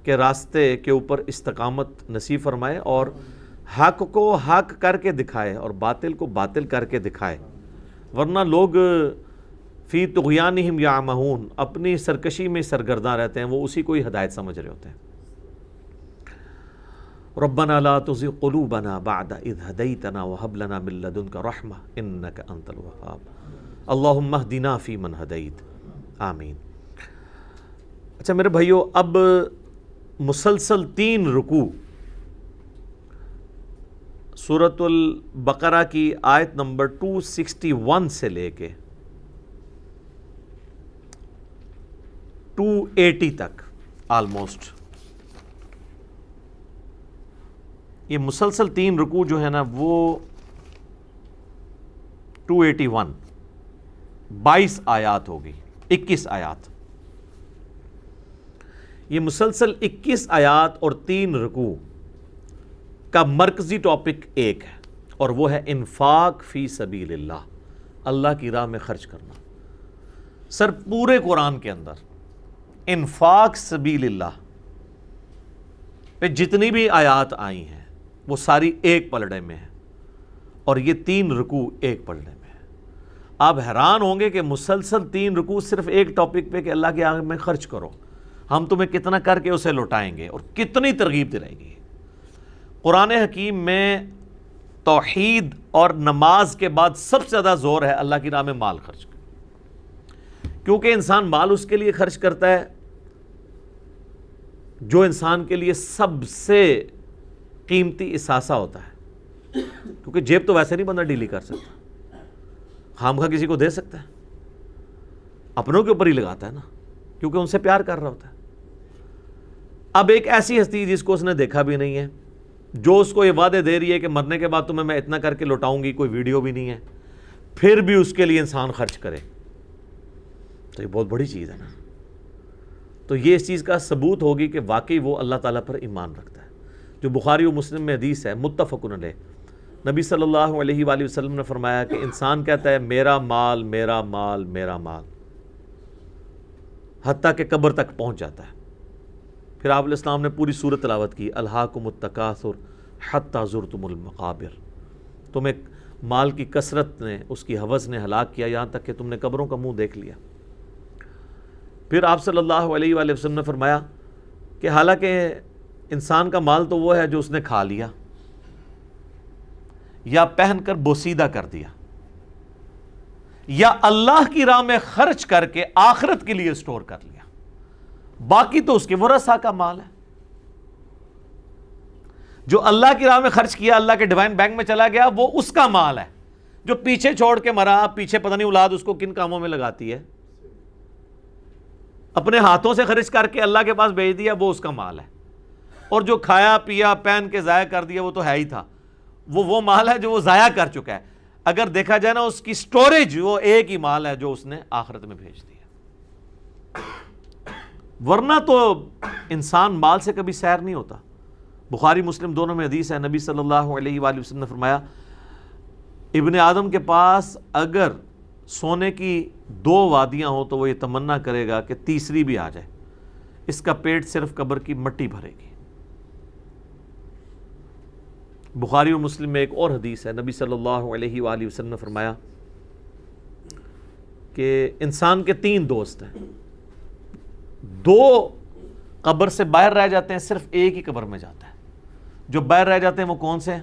کے راستے کے اوپر استقامت نصیب فرمائے اور حق کو حق کر کے دکھائے اور باطل کو باطل کر کے دکھائے، ورنہ لوگ فی طغیانہم یعمہون، اپنی سرکشی میں سرگرداں رہتے ہیں، وہ اسی کو ہی ہدایت سمجھ رہے ہوتے ہیں۔ ربنا لا تزغ قلوبنا بعد اذ ہدیتنا وہب لنا من لدنک رحمہ انک انت الوہاب اللہم اہدنا فیمن ہدیت، آمین۔ اچھا میرے بھائیو، اب مسلسل 3 رکوع سورۃ البقرہ کی آیت نمبر 261 سے لے کے 280 تک آلموسٹ، یہ مسلسل 3 رکوع جو ہے نا وہ 281 22 آیات ہوگی، 21 آیات، یہ مسلسل 21 آیات اور 3 رکوع کا مرکزی ٹاپک ایک ہے، اور وہ ہے انفاق فی سبیل اللہ، اللہ کی راہ میں خرچ کرنا۔ سر پورے قرآن کے اندر انفاق سبیل اللہ پہ جتنی بھی آیات آئی ہیں وہ ساری ایک پلڑے میں ہیں، اور یہ 3 رکوع ایک پلڑے میں ہیں۔ آپ حیران ہوں گے کہ مسلسل 3 رکوع صرف ایک ٹاپک پہ کہ اللہ کی راہ میں خرچ کرو، ہم تمہیں کتنا کر کے اسے لوٹائیں گے، اور کتنی ترغیب دلائے گی۔ قرآن حکیم میں توحید اور نماز کے بعد سب سے زیادہ زور ہے اللہ کی راہ میں مال خرچ کرنا، کیونکہ انسان مال اس کے لیے خرچ کرتا ہے جو انسان کے لیے سب سے قیمتی اثاثہ ہوتا ہے، کیونکہ جیب تو ویسے نہیں بندہ ڈیلی کر سکتا، خامخواہ کسی کو دے سکتا ہے، اپنوں کے اوپر ہی لگاتا ہے نا، کیونکہ ان سے پیار کر رہا ہوتا ہے۔ اب ایک ایسی ہستی جس کو اس نے دیکھا بھی نہیں ہے، جو اس کو یہ وعدے دے رہی ہے کہ مرنے کے بعد تمہیں میں اتنا کر کے لوٹاؤں گی، کوئی ویڈیو بھی نہیں ہے، پھر بھی اس کے لیے انسان خرچ کرے، تو یہ بہت بڑی چیز ہے نا۔ تو یہ اس چیز کا ثبوت ہوگی کہ واقعی وہ اللہ تعالیٰ پر ایمان رکھتا ہے، جو بخاری و مسلم میں حدیث ہے متفق علیہ۔ نبی صلی اللہ علیہ وآلہ وسلم نے فرمایا کہ انسان کہتا ہے میرا مال میرا مال میرا مال، حتیٰ کہ قبر تک پہنچ جاتا ہے۔ پھر آپ علیہ السلام نے پوری سورت تلاوت کی، الہاکم التکاثر حتی زرتم المقابر، تمہیں مال کی کثرت نے، اس کی ہوس نے ہلاک کیا یہاں تک کہ تم نے قبروں کا منہ دیکھ لیا۔ پھر آپ صلی اللہ علیہ وآلہ وسلم نے فرمایا کہ حالانکہ انسان کا مال تو وہ ہے جو اس نے کھا لیا یا پہن کر بوسیدہ کر دیا یا اللہ کی راہ میں خرچ کر کے آخرت کے لیے سٹور کر لیا، باقی تو اس کے ورثہ کا مال ہے۔ جو اللہ کی راہ میں خرچ کیا، اللہ کے ڈیوائن بینک میں چلا گیا، وہ اس کا مال ہے۔ جو پیچھے چھوڑ کے مرا، پیچھے پتہ نہیں اولاد اس کو کن کاموں میں لگاتی ہے، اپنے ہاتھوں سے خرچ کر کے اللہ کے پاس بھیج دیا، وہ اس کا مال ہے۔ اور جو کھایا پیا پہن کے ضائع کر دیا وہ تو ہے ہی تھا، وہ مال ہے جو وہ ضائع کر چکا ہے۔ اگر دیکھا جائے نا اس کی سٹوریج، وہ ایک ہی مال ہے جو اس نے آخرت میں بھیج دیا، ورنہ تو انسان مال سے کبھی سیر نہیں ہوتا۔ بخاری مسلم دونوں میں حدیث ہے، نبی صلی اللہ علیہ وآلہ وسلم نے فرمایا ابن آدم کے پاس اگر سونے کی 2 وادیاں ہوں تو وہ یہ تمنا کرے گا کہ تیسری بھی آ جائے، اس کا پیٹ صرف قبر کی مٹی بھرے گی۔ بخاری و مسلم میں ایک اور حدیث ہے، نبی صلی اللہ علیہ وآلہ وسلم نے فرمایا کہ انسان کے 3 دوست ہیں، 2 قبر سے باہر رہ جاتے ہیں، صرف ایک ہی قبر میں جاتا ہے۔ جو باہر رہ جاتے ہیں وہ کون سے ہیں؟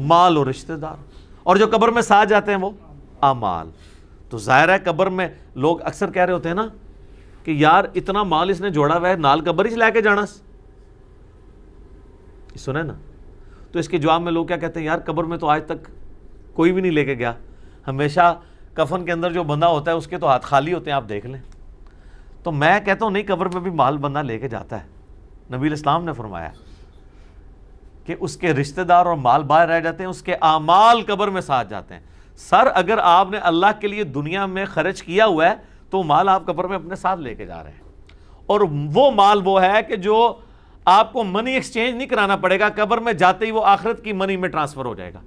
مال اور رشتہ دار، اور جو قبر میں ساتھ جاتے ہیں وہ اعمال۔ تو ظاہر ہے قبر میں لوگ اکثر کہہ رہے ہوتے ہیں نا کہ یار اتنا مال اس نے جوڑا ہوا ہے، نال قبر ہی سے لے کے جانا، سنے نا؟ تو اس کے جواب میں لوگ کیا کہتے ہیں، یار قبر میں تو آج تک کوئی بھی نہیں لے کے گیا، ہمیشہ کفن کے اندر جو بندہ ہوتا ہے اس کے تو ہاتھ خالی ہوتے ہیں، آپ دیکھ لیں۔ تو میں کہتا ہوں نہیں، قبر میں بھی مال بندہ لے کے جاتا ہے۔ نبی علیہ السلام نے فرمایا کہ اس کے رشتہ دار اور مال باہر رہ جاتے ہیں، اس کے اعمال قبر میں ساتھ جاتے ہیں۔ سر اگر آپ نے اللہ کے لیے دنیا میں خرچ کیا ہوا ہے تو مال آپ قبر میں اپنے ساتھ لے کے جا رہے ہیں، اور وہ مال وہ ہے کہ جو آپ کو منی ایکسچینج نہیں کرانا پڑے گا، قبر میں جاتے ہی وہ آخرت کی منی میں ٹرانسفر ہو جائے گا۔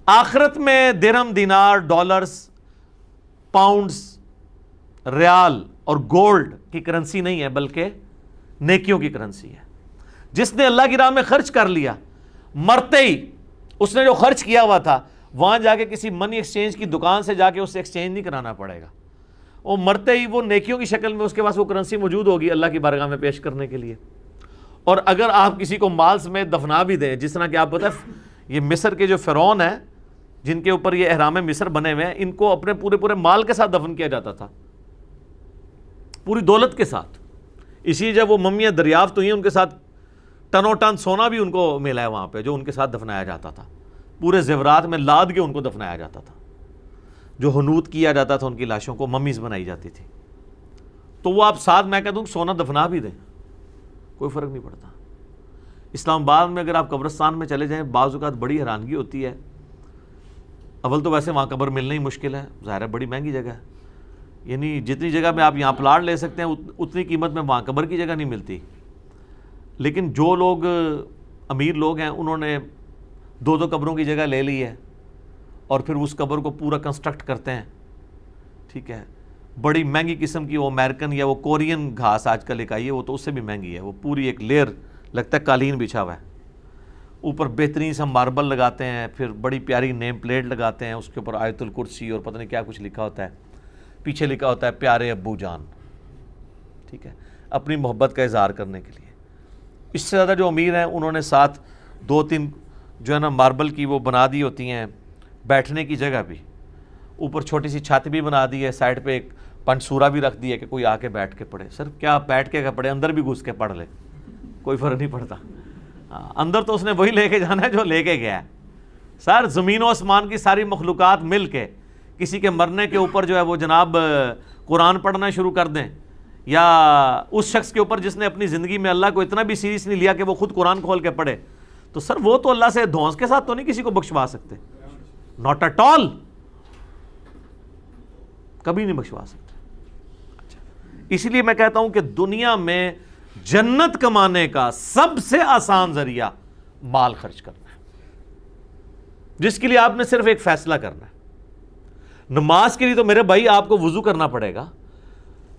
آخرت میں درہم، دینار، ڈالرز، پاؤنڈز، ریال اور گولڈ کی کرنسی نہیں ہے، بلکہ نیکیوں کی کرنسی ہے۔ جس نے اللہ کی راہ میں خرچ کر لیا، مرتے ہی اس نے جو خرچ کیا ہوا تھا وہاں جا کے کسی منی ایکسچینج کی دکان سے جا کے اس سے ایکسچینج نہیں کرانا پڑے گا، وہ مرتے ہی وہ نیکیوں کی شکل میں اس کے پاس وہ کرنسی موجود ہوگی اللہ کی بارگاہ میں پیش کرنے کے لیے۔ اور اگر آپ کسی کو مال سمیت دفنا بھی دیں، جس طرح کہ آپ پتہ ہے یہ مصر کے جو فرعون ہیں جن کے اوپر یہ احرام مصر بنے ہوئے ہیں، ان کو اپنے پورے مال کے ساتھ دفن کیا جاتا تھا، پوری دولت کے ساتھ۔ اسی جب وہ ممیاں دریافت ہوئی ہیں، ان کے ساتھ ٹنوں ٹن سونا بھی ان کو ملا ہے وہاں پہ، جو ان کے ساتھ دفنایا جاتا تھا، پورے زیورات میں لاد کے ان کو دفنایا جاتا تھا، جو حنوط کیا جاتا تھا ان کی لاشوں کو، ممیز بنائی جاتی تھی۔ تو وہ آپ ساتھ میں کہہ دوں سونا دفنا بھی دیں، کوئی فرق نہیں پڑتا۔ اسلام آباد میں اگر آپ قبرستان میں چلے جائیں، بعض اوقات بڑی حیرانگی ہوتی ہے۔ اول تو ویسے وہاں قبر ملنا ہی مشکل ہے، ظاہر ہے بڑی مہنگی جگہ ہے، یعنی جتنی جگہ میں آپ یہاں پلاٹ لے سکتے ہیں اتنی قیمت میں وہاں قبر کی جگہ نہیں ملتی۔ لیکن جو لوگ امیر لوگ ہیں انہوں نے 2 قبروں کی جگہ لے لی ہے، اور پھر اس قبر کو پورا کنسٹرکٹ کرتے ہیں، ٹھیک ہے، بڑی مہنگی قسم کی وہ امریکن یا وہ کورین گھاس آج کل ایک آئی ہے، وہ تو اس سے بھی مہنگی ہے، وہ پوری ایک لیئر لگتا ہے قالین بچھا ہوا ہے، اوپر بہترین سا ماربل لگاتے ہیں، پھر بڑی پیاری نیم پلیٹ لگاتے ہیں، اس کے اوپر آیت الکرسی اور پتہ نہیں کیا کچھ لکھا ہوتا ہے، پیچھے لکھا ہوتا ہے پیارے ابو جان، ٹھیک ہے، اپنی محبت کا اظہار کرنے کے لیے۔ اس سے زیادہ جو امیر ہیں انہوں نے ساتھ 2-3 جو ہے نا ماربل کی وہ بنا دی ہوتی ہیں بیٹھنے کی جگہ بھی، اوپر چھوٹی سی چھت بھی بنا دی ہے، سائڈ پہ ایک پنسورا بھی رکھ دی ہے کہ کوئی آ کے بیٹھ کے پڑھے۔ سر کیا بیٹھ کے پڑھے، اندر بھی گھس کے پڑھ لے، کوئی فرق نہیں پڑتا، اندر تو اس نے وہی لے کے جانا ہے جو لے کے گیا ہے۔ سر زمین و آسمان کی ساری مخلوقات مل کے کسی کے مرنے کے اوپر جو ہے وہ جناب قرآن پڑھنا شروع کر دیں، یا اس شخص کے اوپر جس نے اپنی زندگی میں اللہ کو اتنا بھی سیریس نہیں لیا کہ وہ خود قرآن کھول کے پڑھے، تو سر وہ تو اللہ سے دھونس کے ساتھ تو نہیں کسی کو بخشوا سکتے، ناٹ ایٹ آل، کبھی نہیں بخشوا سکتے۔ اسی لیے میں کہتا ہوں کہ دنیا میں جنت کمانے کا سب سے آسان ذریعہ مال خرچ کرنا ہے، جس کے لیے آپ نے صرف ایک فیصلہ کرنا ہے۔ نماز کے لیے تو میرے بھائی آپ کو وضو کرنا پڑے گا،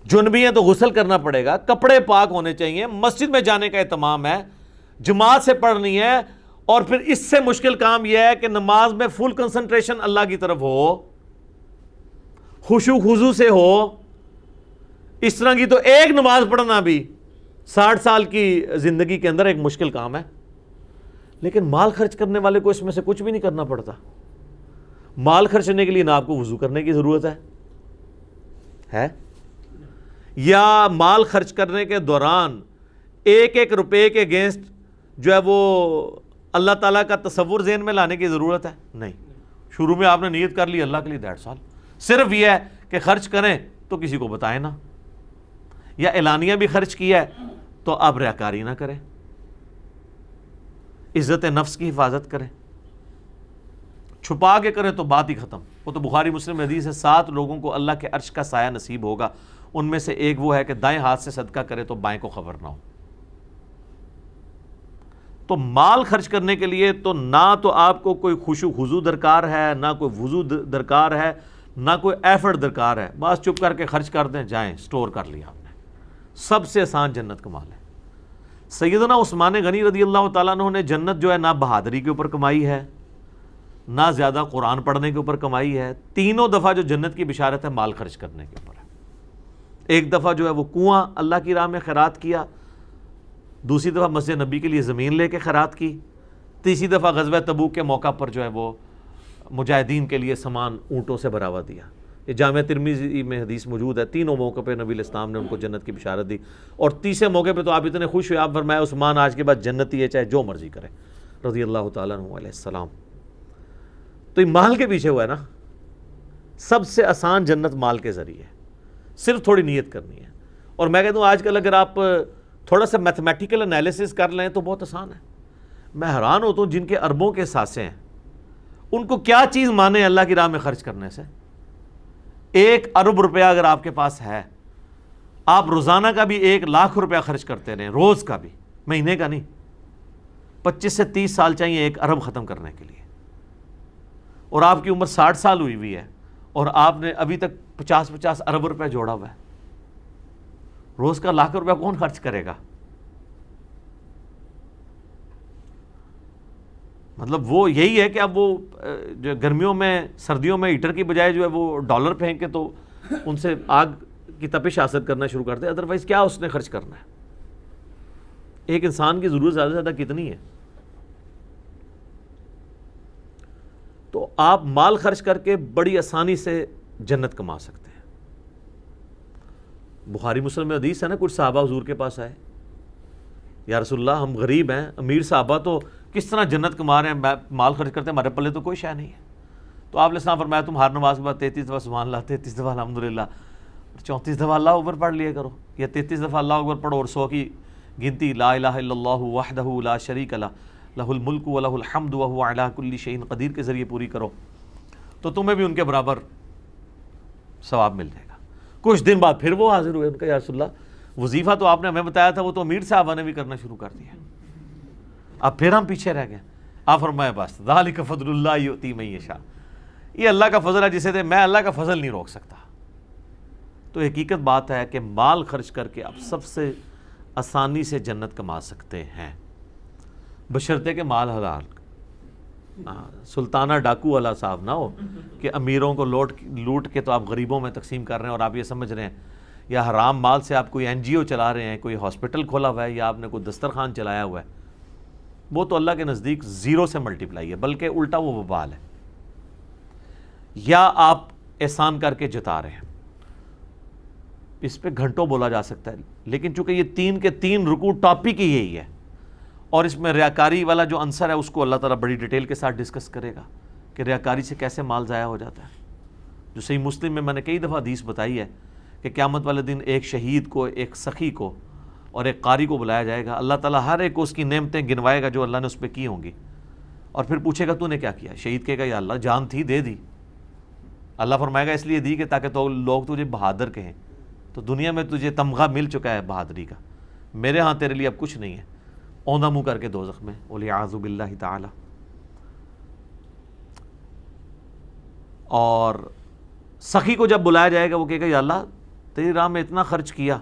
جنبی ہیں تو غسل کرنا پڑے گا، کپڑے پاک ہونے چاہیے، مسجد میں جانے کا اہتمام ہے، جماعت سے پڑھنی ہے، اور پھر اس سے مشکل کام یہ ہے کہ نماز میں فل کنسنٹریشن اللہ کی طرف ہو، خشوع خضوع سے ہو۔ اس طرح کی تو ایک نماز پڑھنا بھی 60 سال کی زندگی کے اندر ایک مشکل کام ہے، لیکن مال خرچ کرنے والے کو اس میں سے کچھ بھی نہیں کرنا پڑتا۔ مال خرچ کرنے کے لیے نہ آپ کو وضو کرنے کی ضرورت ہے، یا مال خرچ کرنے کے دوران ایک ایک روپے کے اگینسٹ جو ہے وہ اللہ تعالیٰ کا تصور ذہن میں لانے کی ضرورت ہے، نہیں۔ شروع میں آپ نے نیت کر لی اللہ کے لیے، دیٹس آل۔ صرف یہ ہے کہ خرچ کریں تو کسی کو بتائیں نہ، یا اعلانیہ بھی خرچ کیا ہے تو آپ ریاکاری نہ کریں، عزت نفس کی حفاظت کریں، چھپا کے کریں تو بات ہی ختم۔ وہ تو بخاری مسلم حدیث ہے، 7 لوگوں کو اللہ کے عرش کا سایہ نصیب ہوگا، ان میں سے ایک وہ ہے کہ دائیں ہاتھ سے صدقہ کرے تو بائیں کو خبر نہ ہو۔ تو مال خرچ کرنے کے لیے تو نہ تو آپ کو کوئی خشوع خضوع درکار ہے، نہ کوئی وضو درکار ہے، نہ کوئی ایفرٹ درکار ہے، بس چپ کر کے خرچ کر دیں، جائیں سٹور کر لیا آپ نے۔ سب سے آسان جنت کا مال ہے۔ سیدنا عثمان غنی رضی اللہ تعالیٰ عنہ نے جنت جو ہے نہ بہادری کے اوپر کمائی ہے، نہ زیادہ قرآن پڑھنے کے اوپر کمائی ہے، تینوں دفعہ جو جنت کی بشارت ہے مال خرچ کرنے کے اوپر ہے۔ ایک دفعہ جو ہے وہ کنواں اللہ کی راہ میں خیرات کیا، دوسری دفعہ مسجد نبی کے لیے زمین لے کے خیرات کی، تیسری دفعہ غزوہ تبوک کے موقع پر جو ہے وہ مجاہدین کے لیے سامان اونٹوں سے بھرا ہوا دیا۔ یہ جامعہ ترمذی میں حدیث موجود ہے، تینوں موقع پہ نبی علیہ السلام نے ان کو جنت کی بشارت دی، اور تیسرے موقع پہ تو آپ اتنے خوش ہوئے، آپ فرمایا عثمان آج کے بعد جنتی ہے، چاہے جو مرضی کرے، رضی اللہ تعالیٰ عنہ علیہ السلام۔ تو یہ مال کے پیچھے ہوا ہے نا، سب سے آسان جنت مال کے ذریعے، صرف تھوڑی نیت کرنی ہے۔ اور میں کہتا ہوں آج کل اگر آپ تھوڑا سا میتھمیٹیکل انالیسس کر لیں تو بہت آسان ہے۔ میں حیران ہوتا ہوں جن کے اربوں کے ساسے ہیں، ان کو کیا چیز مانے اللہ کی راہ میں خرچ کرنے سے۔ 1 ارب روپیہ اگر آپ کے پاس ہے، آپ روزانہ کا بھی 1 لاکھ روپیہ خرچ کرتے رہیں، روز کا بھی، مہینے کا نہیں، 25 سے 30 سال چاہیے 1 ارب ختم کرنے کے لیے، اور آپ کی عمر 60 سال ہوئی ہے، اور آپ نے ابھی تک 50 ارب روپے جوڑا ہوا ہے۔ روز کا 1 لاکھ روپے کون خرچ کرے گا؟ مطلب وہ یہی ہے کہ اب وہ جو گرمیوں میں سردیوں میں ہیٹر کی بجائے جو ہے وہ ڈالر پھینکے تو ان سے آگ کی تپش حاصل کرنا شروع کر دے، ادروائز کیا اس نے خرچ کرنا ہے؟ ایک انسان کی ضرورت زیادہ سے زیادہ کتنی ہے؟ تو آپ مال خرچ کر کے بڑی آسانی سے جنت کما سکتے ہیں۔ بخاری مسلم میں حدیث ہے نا، کچھ صحابہ حضور کے پاس آئے، یا رسول اللہ ہم غریب ہیں، امیر صحابہ تو کس طرح جنت کما رہے ہیں، مال خرچ کرتے ہیں، ہمارے پلے تو کوئی شے نہیں ہے۔ تو آپ علیہ السلام فرمایا تم ہر نماز کے بعد 33 دفعہ سبحان اللہ، 33 دفعہ الحمدللہ، 34 دفعہ اللہ اکبر پڑھ لیا کرو، یا 33 دفعہ اللہ اکبر پڑھو، اور 100 کی گنتی لا الہ الا اللہ وحدہ لا شریک لہ لہ الملک و لہ الحمد وہو علی کل شیء قدیر کے ذریعے پوری کرو، تو تمہیں بھی ان کے برابر ثواب مل جائے گا۔ کچھ دن بعد پھر وہ حاضر ہوئے، ان کا یا رسول اللہ وظیفہ تو آپ نے ہمیں بتایا تھا، وہ تو امیر صاحبہ نے بھی کرنا شروع کر دیا، اب پھر ہم پیچھے رہ گئے۔ آپ فرمایا بس ذالک فضل اللہ یؤتی من یشاء، یہ اللہ کا فضل ہے جسے دے، میں اللہ کا فضل نہیں روک سکتا۔ تو حقیقت بات ہے کہ مال خرچ کر کے آپ سب سے آسانی سے جنت کما سکتے ہیں، بشرطے کہ مال حلال۔ سلطانہ ڈاکو والا صاحب نہ ہو کہ امیروں کو لوٹ کے تو آپ غریبوں میں تقسیم کر رہے ہیں اور آپ یہ سمجھ رہے ہیں، یا حرام مال سے آپ کوئی NGO چلا رہے ہیں، کوئی ہاسپٹل کھولا ہوا ہے، یا آپ نے کوئی دسترخوان چلایا ہوا ہے، وہ تو اللہ کے نزدیک زیرو سے ملٹیپلائی ہے، بلکہ الٹا وہ وبال ہے۔ یا آپ احسان کر کے جتا رہے ہیں، اس پہ گھنٹوں بولا جا سکتا ہے، لیکن چونکہ یہ 3 کے 3 رکوع ٹاپک ہی یہی ہے، اور اس میں ریاکاری والا جو عنصر ہے اس کو اللہ تعالیٰ بڑی ڈیٹیل کے ساتھ ڈسکس کرے گا کہ ریاکاری سے کیسے مال ضائع ہو جاتا ہے۔ جو صحیح مسلم میں نے کئی دفعہ حدیث بتائی ہے کہ قیامت والے دن ایک شہید کو، ایک سخی کو اور ایک قاری کو بلایا جائے گا، اللہ تعالیٰ ہر ایک کو اس کی نعمتیں گنوائے گا جو اللہ نے اس پہ کی ہوں گی، اور پھر پوچھے گا تو نے کیا کیا؟ شہید کہے گا یا اللہ جان تھی دے دی۔ اللہ فرمائے گا اس لیے دی کہ تاکہ تو لوگ تجھے بہادر کہیں، تو دنیا میں تجھے تمغہ مل چکا ہے بہادری کا، میرے ہاں تیرے لیے اب کچھ نہیں ہے، اوندھا منہ کر کے دوزخ میں، والعیاذ باللہ تعالی۔ اور سخی کو جب بلایا جائے گا وہ کہے گا یا اللہ تیری راہ میں اتنا خرچ کیا،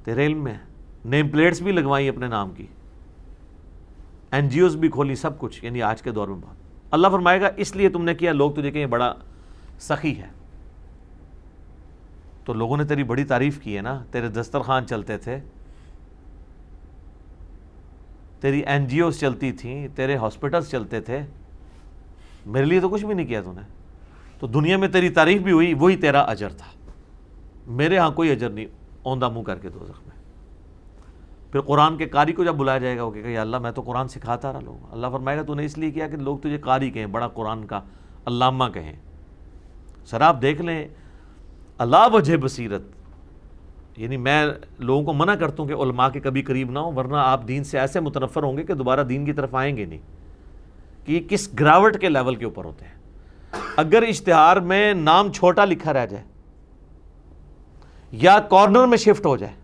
تیرے علم میں نیم پلیٹس بھی لگوائی اپنے نام کی، NGOs بھی کھولی، سب کچھ، یعنی آج کے دور میں بات۔ اللہ فرمائے گا اس لیے تم نے کیا، لوگ تجھے کہیں بڑا سخی ہے، تو لوگوں نے تیری بڑی تعریف کی ہے نا، تیرے دسترخوان چلتے تھے، تیری NGOs چلتی تھیں، تیرے ہاسپٹلس چلتے تھے، میرے لیے تو کچھ بھی نہیں کیا تو نے، تو دنیا میں تیری تعریف بھی ہوئی، وہی تیرا اجر تھا، میرے ہاں کوئی اجر نہیں، اوندھا منہ کر کے دوزخ میں۔ پھر قرآن کے قاری کو جب بلایا جائے گا وہ کہے گا یا اللہ میں تو قرآن سکھاتا رہا لوگوں، اللہ فرمائے گا تو نے اس لیے کیا کہ لوگ تجھے قاری کہیں، بڑا قرآن کا علامہ کہیں۔ سر آپ دیکھ لیں اللہ وجہ بصیرت، یعنی میں لوگوں کو منع کرتا ہوں کہ علماء کے کبھی قریب نہ ہوں، ورنہ آپ دین سے ایسے متنفر ہوں گے کہ دوبارہ دین کی طرف آئیں گے نہیں، کہ یہ کس گراوٹ کے لیول کے اوپر ہوتے ہیں۔ اگر اشتہار میں نام چھوٹا لکھا رہ جائے، یا کارنر میں شفٹ ہو جائے،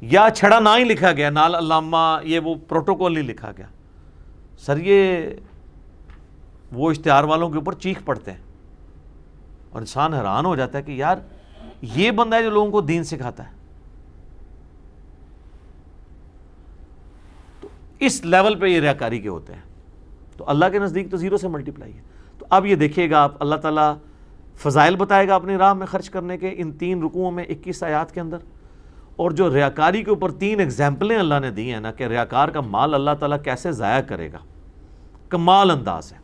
یا چھڑا نہ ہی لکھا گیا، نال علامہ، یہ وہ پروٹوکول نہیں لکھا گیا، سر یہ وہ اشتہار والوں کے اوپر چیخ پڑتے ہیں، اور انسان حیران ہو جاتا ہے کہ یار یہ بندہ ہے جو لوگوں کو دین سکھاتا ہے۔ تو اس لیول پہ یہ ریاکاری کے ہوتے ہیں، تو اللہ کے نزدیک تو زیرو سے ملٹیپلائی ہے۔ تو اب یہ دیکھیے گا آپ، اللہ تعالیٰ فضائل بتائے گا اپنی راہ میں خرچ کرنے کے ان 3 رکوعوں میں 21 آیات کے اندر، اور جو ریاکاری کے اوپر 3 ایگزامپلیں اللہ نے دی ہیں نا کہ ریاکار کا مال اللہ تعالیٰ کیسے ضائع کرے گا، کمال انداز ہے۔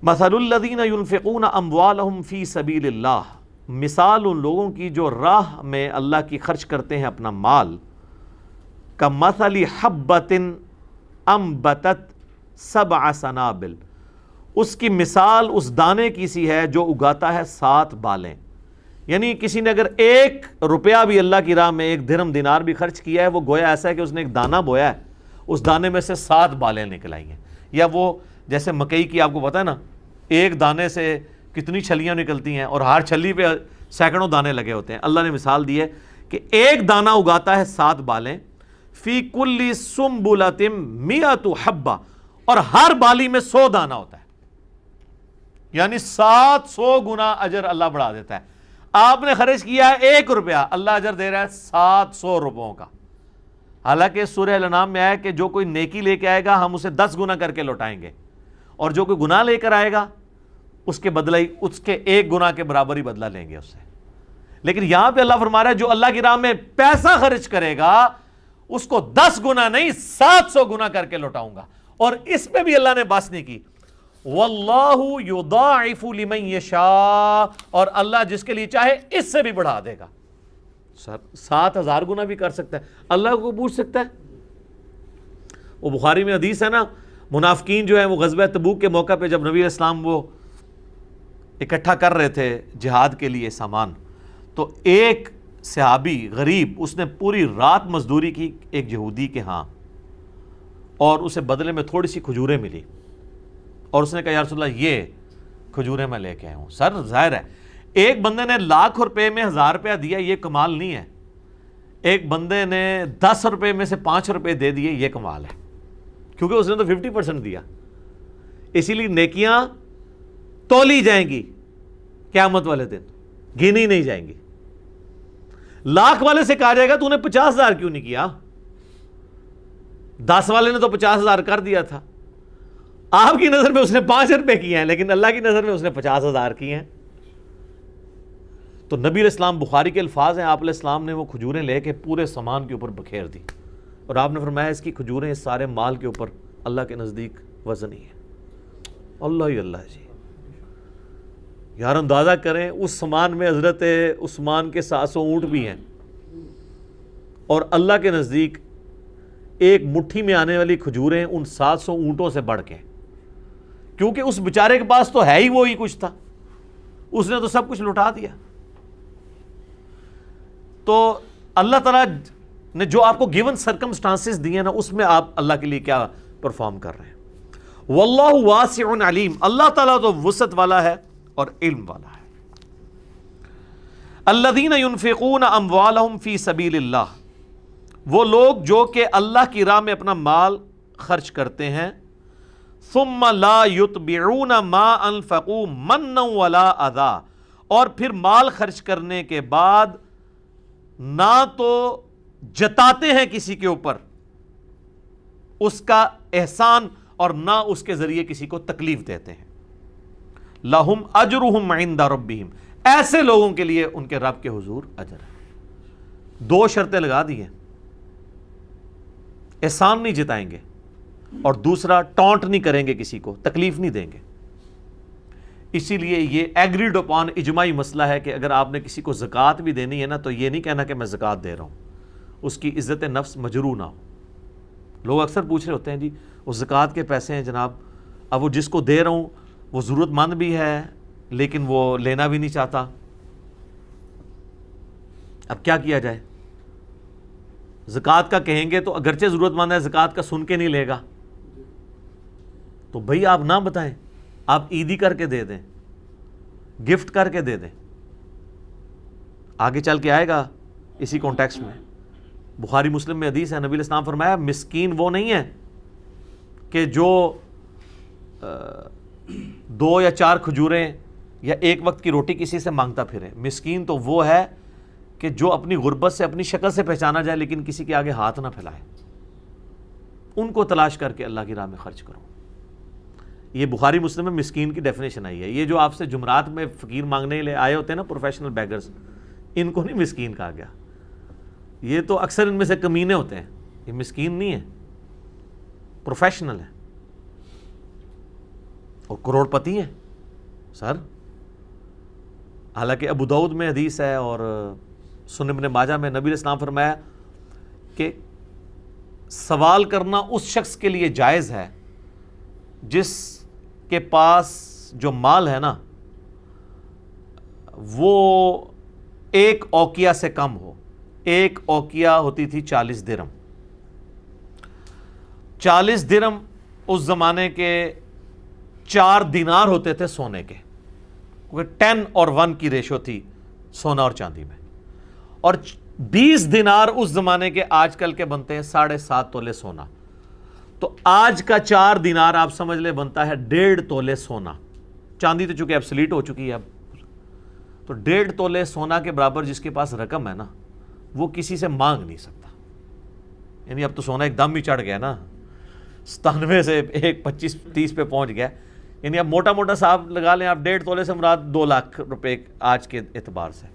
مثل الذین ينفقون اموالهم فی سبیل اللہ، مثال ان لوگوں کی جو راہ میں اللہ کی خرچ کرتے ہیں اپنا مال، کمثل حبۃ انبتت 7 سنابل، اس کی مثال اس دانے کی سی ہے جو اگاتا ہے 7 بالیں۔ یعنی کسی نے اگر 1 روپیہ بھی اللہ کی راہ میں، 1 درہم دینار بھی خرچ کیا ہے، وہ گویا ایسا ہے کہ اس نے ایک دانہ بویا ہے، اس دانے میں سے 7 بالیں نکل آئی ہیں۔ یا وہ جیسے مکئی کی آپ کو پتہ ہے نا، ایک دانے سے کتنی چھلیاں نکلتی ہیں، اور ہر چھلی پہ سینکڑوں دانے لگے ہوتے ہیں۔ اللہ نے مثال دی ہے کہ ایک دانہ اگاتا ہے 7 بالیں، فی کل سنبلۃ 100 حبہ، اور ہر بالی میں 100 دانہ ہوتا ہے، یعنی 700 گنا اجر اللہ بڑھا دیتا ہے۔ آپ نے خرچ کیا ہے 1 روپیہ، اللہ اجر دے رہا ہے 700 روپوں کا۔ حالانکہ سورہ الانعام میں آیا کہ جو کوئی نیکی لے کے آئے گا ہم اسے 10 گنا کر کے لوٹائیں گے، اور جو کوئی گناہ لے کر آئے گا اس کے بدلہ اس کے 1 گناہ کے برابر ہی بدلہ لیں گے اس سے۔ لیکن یہاں پہ اللہ فرما رہا ہے جو اللہ کی راہ میں پیسہ خرچ کرے گا اس کو 10 گنا نہیں 700 گنا کر کے لوٹاؤں گا۔ اور اس پہ بھی اللہ نے بس نہیں کی، واللہ یضاعف لمن یشاء، اور اللہ جس کے لیے چاہے اس سے بھی بڑھا دے گا۔ سر 7000 گنا بھی کر سکتا ہے، اللہ کو پوچھ سکتا ہے۔ وہ بخاری میں حدیث ہے نا، منافقین جو ہیں وہ غزوہ تبوک کے موقع پہ جب نبی علیہ السلام وہ اکٹھا کر رہے تھے جہاد کے لیے سامان، تو ایک صحابی غریب اس نے پوری رات مزدوری کی ایک یہودی کے ہاں، اور اسے بدلے میں تھوڑی سی کھجوریں ملی، اور اس نے کہا یا رسول اللہ یہ کھجوریں میں لے کے آیا ہوں۔ سر ظاہر ہے ایک بندے نے لاکھ روپے میں 1000 روپیہ دیا، یہ کمال نہیں ہے۔ ایک بندے نے 10 روپے میں سے 5 روپے دے دیے، یہ کمال ہے، کیونکہ اس نے تو 50% دیا۔ اسی لیے نیکیاں تولی جائیں گی قیامت والے دن، گنی نہیں جائیں گی. لاکھ والے سے کہا جائے گا تو نے 50,000 کیوں نہیں کیا؟ 10 والے نے تو 50,000 کر دیا تھا. آپ کی نظر میں اس نے 5 روپے کیے ہیں، لیکن اللہ کی نظر میں اس نے 50,000 کیے ہیں. تو نبی علیہ السلام، بخاری کے الفاظ ہیں، آپ علیہ السلام نے وہ کھجوریں لے کے پورے سامان کے اوپر بکھیر دی، اور آپ نے فرمایا اس کی کھجوریں اس سارے مال کے اوپر اللہ کے نزدیک وزن ہی ہے. اللہ ہی اللہ جی. یار اندازہ کریں اس سامان میں حضرت عثمان کے 700 اونٹ بھی ہیں، اور اللہ کے نزدیک ایک مٹھی میں آنے والی کھجوریں ان 700 اونٹوں سے بڑھ کے، کیونکہ اس بیچارے کے پاس تو ہے ہی وہی کچھ تھا، اس نے تو سب کچھ لٹا دیا. تو اللہ تعالیٰ نے جو آپ کو گیون سرکمسٹانسز دیے نا، اس میں آپ اللہ کے لیے کیا پرفارم کر رہے ہیں. واللہ واسع علیم، اللہ تعالیٰ تو وسعت والا ہے اور علم والا ہے. الذین ينفقون اموالہم فی سبیل اللہ، وہ لوگ جو کہ اللہ کی راہ میں اپنا مال خرچ کرتے ہیں. ثم لا یتبعون ما انفقوا منا ولا اذا، اور پھر مال خرچ کرنے کے بعد نہ تو جتاتے ہیں کسی کے اوپر اس کا احسان اور نہ اس کے ذریعے کسی کو تکلیف دیتے ہیں. لہم اجرہم عند ربہم، ایسے لوگوں کے لیے ان کے رب کے حضور اجر ہے. 2 شرطیں لگا دی ہیں، احسان نہیں جتائیں گے، اور دوسرا ٹونٹ نہیں کریں گے، کسی کو تکلیف نہیں دیں گے. اسی لیے یہ ایگریڈ اپان اجماعی مسئلہ ہے کہ اگر آپ نے کسی کو زکوٰۃ بھی دینی ہے نا، تو یہ نہیں کہنا کہ میں زکوٰۃ دے رہا ہوں، اس کی عزت نفس مجروح نہ ہو. لوگ اکثر پوچھ رہے ہوتے ہیں جی وہ زکوٰۃ کے پیسے ہیں جناب، اب وہ جس کو دے رہا ہوں وہ ضرورت مند بھی ہے لیکن وہ لینا بھی نہیں چاہتا، اب کیا کیا جائے؟ زکوٰۃ کا کہیں گے تو اگرچہ ضرورت مند ہے، زکوٰۃ کا سن کے نہیں لے گا، تو بھائی آپ نہ بتائیں، آپ عیدی کر کے دے دیں، گفٹ کر کے دے دیں. آگے چل کے آئے گا اسی کانٹیکسٹ میں. بخاری مسلم میں حدیث ہے، نبی علیہ السلام فرمایا مسکین وہ نہیں ہے کہ جو 2 یا 4 کھجوریں یا ایک وقت کی روٹی کسی سے مانگتا پھرے. مسکین تو وہ ہے کہ جو اپنی غربت سے، اپنی شکل سے پہچانا جائے لیکن کسی کے آگے ہاتھ نہ پھیلائے. ان کو تلاش کر کے اللہ کی راہ میں خرچ کرو. یہ بخاری مسلم میں مسکین کی ڈیفینیشن آئی ہے. یہ جو آپ سے جمعرات میں فقیر مانگنے لے آئے ہوتے ہیں نا، پروفیشنل بیگرز، ان کو نہیں مسکین کہا گیا. یہ تو اکثر ان میں سے کمینے ہوتے ہیں. یہ مسکین نہیں ہے، پروفیشنل ہے اور کروڑ پتی ہیں سر. حالانکہ ابو داؤد میں حدیث ہے اور سنن ابن ماجہ میں نبی علیہ السلام فرمایا کہ سوال کرنا اس شخص کے لیے جائز ہے جس کے پاس جو مال ہے نا وہ 1 اوقیہ سے کم ہو. 1 اوقیہ ہوتی تھی 40 درہم. 40 درہم اس زمانے کے 4 دینار ہوتے تھے سونے کے، کیونکہ 10 اور 1 کی ریشو تھی سونا اور چاندی میں. اور 20 دینار اس زمانے کے آج کل کے بنتے ہیں 7.5 تولے سونا. تو آج کا 4 دینار آپ سمجھ لے بنتا ہے 1.5 تولے سونا. چاندی تو چونکہ ایبسلیٹ ہو چکی ہے اب، تو 1.5 تولے سونا کے برابر جس کے پاس رقم ہے نا، وہ کسی سے مانگ نہیں سکتا. یعنی اب تو سونا ایک دم ہی چڑھ گیا نا، 97 سے 25-30 پہ پہنچ گیا. یعنی اب موٹا موٹا صاحب لگا لیں آپ 1.5 تولے سے مراد 2 لاکھ روپے آج کے اعتبار سے.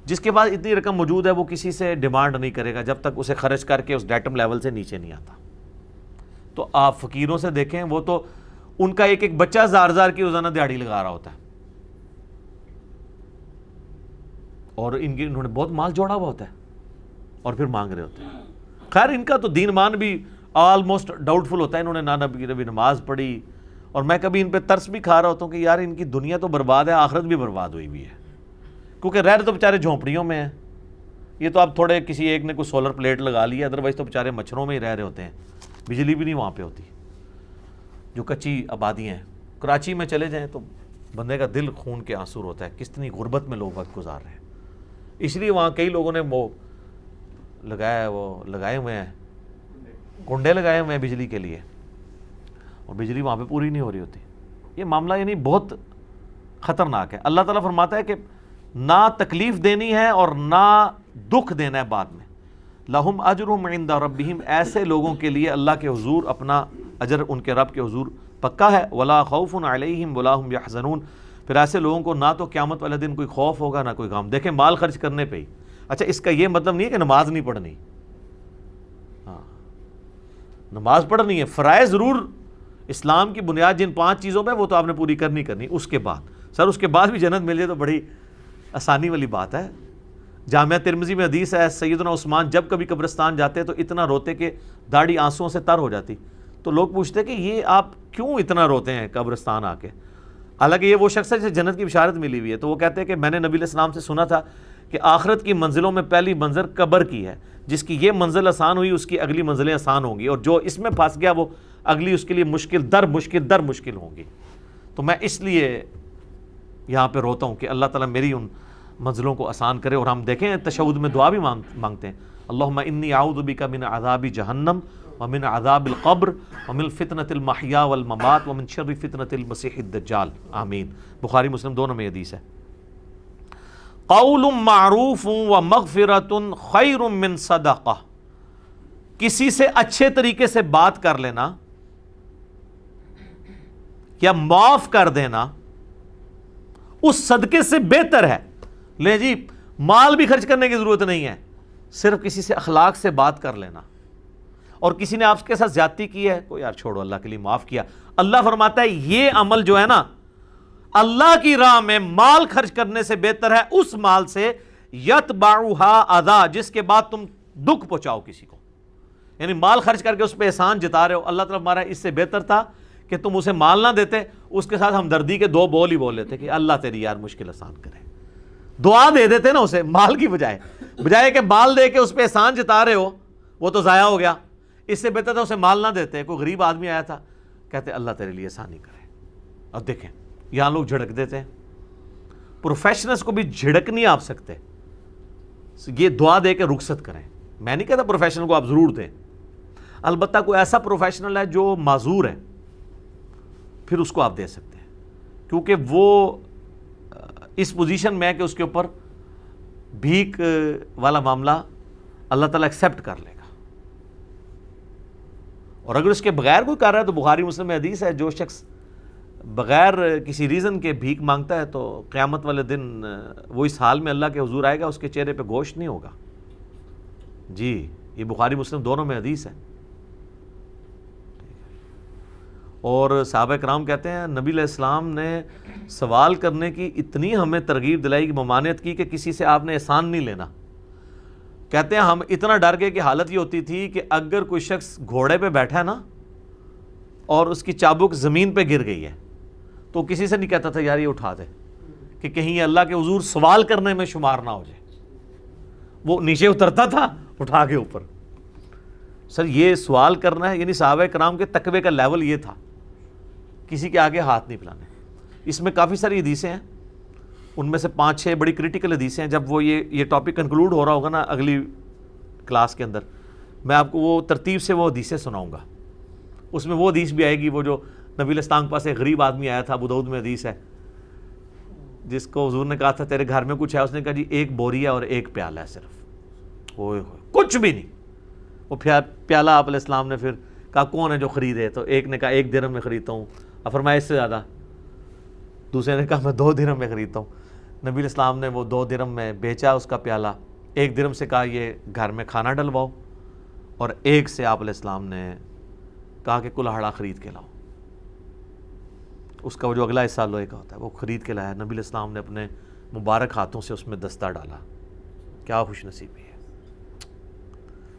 جس کے پاس اتنی رقم موجود ہے وہ کسی سے ڈیمانڈ نہیں کرے گا جب تک اسے خرچ کر کے اس ڈیٹم لیول سے نیچے نہیں آتا. تو آپ فقیروں سے دیکھیں، وہ تو ان کا ایک بچہ 1000 کی روزانہ دیہڑی لگا رہا ہوتا ہے، اور انہوں نے بہت مال جوڑا ہوا ہوتا ہے اور پھر مانگ رہے ہوتے ہیں. خیر ان کا تو دین مان بھی آلموسٹ ڈاؤٹ فل ہوتا ہے. انہوں نے نہ نبی نماز پڑھی، اور میں کبھی ان پہ ترس بھی کھا رہا ہوتا ہوں کہ یار ان کی دنیا تو برباد ہے، آخرت بھی برباد ہوئی بھی ہے، کیونکہ رہ تو بیچارے جھونپڑیوں میں ہیں. یہ تو اب تھوڑے کسی ایک نے کوئی سولر پلیٹ لگا لی ہے، ادروائز تو بیچارے مچھروں میں ہی رہ رہے ہوتے ہیں، بجلی بھی نہیں وہاں پہ ہوتی. جو کچی آبادیاں ہیں، کراچی میں چلے جائیں تو بندے کا دل خون کے آنسو ہوتا ہے، کتنی غربت میں لوگ وقت گزار رہے ہیں. اس لیے وہاں کئی لوگوں نے وہ لگائے ہوئے ہیں، کنڈے لگائے ہوئے ہیں بجلی کے لیے، اور بجلی وہاں پہ پوری نہیں ہو رہی ہوتی. یہ معاملہ یعنی بہت خطرناک ہے. اللہ تعالیٰ فرماتا ہے کہ نہ تکلیف دینی ہے اور نہ دکھ دینا ہے بعد میں. لہم اجرہم عند ربہم، ایسے لوگوں کے لیے اللہ کے حضور اپنا اجر ان کے رب کے حضور پکا ہے. ولا خوف علیہم ولا ہم یحزنون، پھر ایسے لوگوں کو نہ تو قیامت والے دن کوئی خوف ہوگا نہ کوئی غم. دیکھیں مال خرچ کرنے پہ ہی. اچھا اس کا یہ مطلب نہیں ہے کہ نماز نہیں پڑھنی، ہاں نماز پڑھنی ہے، فرائض ضرور، اسلام کی بنیاد جن 5 چیزوں پہ وہ تو آپ نے پوری کرنی. اس کے بعد سر اس کے بعد بھی جنت مل جائے تو بڑی آسانی والی بات ہے. جامعہ ترمذی میں حدیث ہے سیدنا عثمان جب کبھی قبرستان جاتے تو اتنا روتے کہ داڑھی آنسوؤں سے تر ہو جاتی. تو لوگ پوچھتے کہ یہ آپ کیوں اتنا روتے ہیں قبرستان آ کے؟ حالانکہ یہ وہ شخص ہے جسے جنت کی بشارت ملی ہوئی ہے. تو وہ کہتے ہیں کہ میں نے نبی علیہ السلام سے سنا تھا کہ آخرت کی منزلوں میں پہلی منزل قبر کی ہے، جس کی یہ منزل آسان ہوئی اس کی اگلی منزلیں آسان ہوں گی، اور جو اس میں پھنس گیا وہ اگلی اس کے لیے مشکل در مشکل ہوں گی. تو میں اس لیے یہاں پہ روتا ہوں کہ اللہ تعالیٰ میری ان منزلوں کو آسان کرے. اور ہم دیکھیں تشہد میں دعا بھی مانگتے ہیں، اللہم انی اعوذ بک من عذاب جہنم ومن عذاب القبر ومن فتنة المحیا والممات ومن شر فتنة المسیح الدجال آمین. بخاری مسلم دونوں میں حدیث ہے. قول معروف ومغفرۃ خیر من صدقہ، کسی سے اچھے طریقے سے بات کر لینا یا معاف کر دینا اس صدقے سے بہتر ہے. لیں جی مال بھی خرچ کرنے کی ضرورت نہیں ہے، صرف کسی سے اخلاق سے بات کر لینا. اور کسی نے آپ کے ساتھ زیادتی کی ہے، کوئی یار چھوڑو اللہ کے لیے معاف کیا. اللہ فرماتا ہے یہ عمل جو ہے نا اللہ کی راہ میں مال خرچ کرنے سے بہتر ہے اس مال سے یتبعها اذا، جس کے بعد تم دکھ پہنچاؤ کسی کو. یعنی مال خرچ کر کے اس پہ احسان جتا رہے ہو، اللہ تعالیٰ ہمارا اس سے بہتر تھا کہ تم اسے مال نہ دیتے، اس کے ساتھ ہمدردی کے 2 بول ہی بول لیتے کہ اللہ تیری یار مشکل آسان کرے. دعا دے دیتے نا اسے مال کی بجائے کہ مال دے کے اس پہ احسان جتا رہے ہو وہ تو ضائع ہو گیا. اس سے بہتر تھا اسے مال نہ دیتے. کوئی غریب آدمی آیا تھا، کہتے اللہ تیرے لیے آسانی کرے. اور دیکھیں یہاں لوگ جھڑک دیتے ہیں، پروفیشنلز کو بھی جھڑک نہیں آپ سکتے. یہ دعا دے کے رخصت کریں. میں نہیں کہتا پروفیشنل کو آپ ضرور دیں، البتہ کوئی ایسا پروفیشنل ہے جو معذور ہے پھر اس کو آپ دے سکتے ہیں، کیونکہ وہ اس پوزیشن میں ہے کہ اس کے اوپر بھیک والا معاملہ اللہ تعالیٰ ایکسیپٹ کر لے گا. اور اگر اس کے بغیر کوئی کر رہا ہے تو بخاری مسلم میں حدیث ہے جو شخص بغیر کسی ریزن کے بھیک مانگتا ہے تو قیامت والے دن وہ اس حال میں اللہ کے حضور آئے گا، اس کے چہرے پہ گوشت نہیں ہوگا. جی یہ بخاری مسلم دونوں میں حدیث ہے. اور صحابہ کرام کہتے ہیں نبی علیہ السلام نے سوال کرنے کی اتنی ہمیں ترغیب دلائی کہ ممانعت کی کہ کسی سے آپ نے احسان نہیں لینا. کہتے ہیں ہم اتنا ڈر گئے کہ حالت یہ ہوتی تھی کہ اگر کوئی شخص گھوڑے پہ بیٹھا ہے نا اور اس کی چابک زمین پہ گر گئی ہے تو کسی سے نہیں کہتا تھا یار یہ اٹھا دے، کہ کہیں یہ اللہ کے حضور سوال کرنے میں شمار نہ ہو جائے. وہ نیچے اترتا تھا اٹھا کے اوپر. سر یہ سوال کرنا ہے، یعنی صحابہ کرام کے تقوی کا لیول یہ تھا، کسی کے آگے ہاتھ نہیں پھیلانے. اس میں کافی ساری حدیثیں ہیں، ان میں سے 5-6 بڑی کریٹیکل حدیثیں ہیں. جب وہ یہ ٹاپک کنکلوڈ ہو رہا ہوگا نا اگلی کلاس کے اندر، میں آپ کو وہ ترتیب سے وہ حدیثیں سناؤں گا. اس میں وہ حدیث بھی آئے گی وہ جو نبی علیہ السلام کے پاس ایک غریب آدمی آیا تھا، ابو داؤد میں حدیث ہے، جس کو حضور نے کہا تھا تیرے گھر میں کچھ ہے؟ اس نے کہا جی 1 بوری ہے اور 1 پیالہ ہے صرف. ہوئے کچھ بھی نہیں. وہ پیالہ آپ علیہ السلام نے پھر کہا کون ہے جو خریدے؟ تو ایک نے کہا 1 درہم میں خریدتا ہوں. اور فرمایا اس سے زیادہ؟ دوسرے نے کہا میں 2 درہم میں خریدتا ہوں. نبی علیہ السلام نے وہ 2 درہم میں بیچا اس کا پیالہ. 1 درہم سے کہا یہ گھر میں کھانا ڈلواؤ، اور 1 سے آپ علیہ السلام نے کہا کہ کلاہڑا خرید کے لاؤ. اس کا وہ جو اگلا حصہ لوہے کا ہوتا ہے وہ خرید کے لایا. نبی علیہ السلام نے اپنے مبارک ہاتھوں سے اس میں دستہ ڈالا. کیا خوش نصیبی ہے.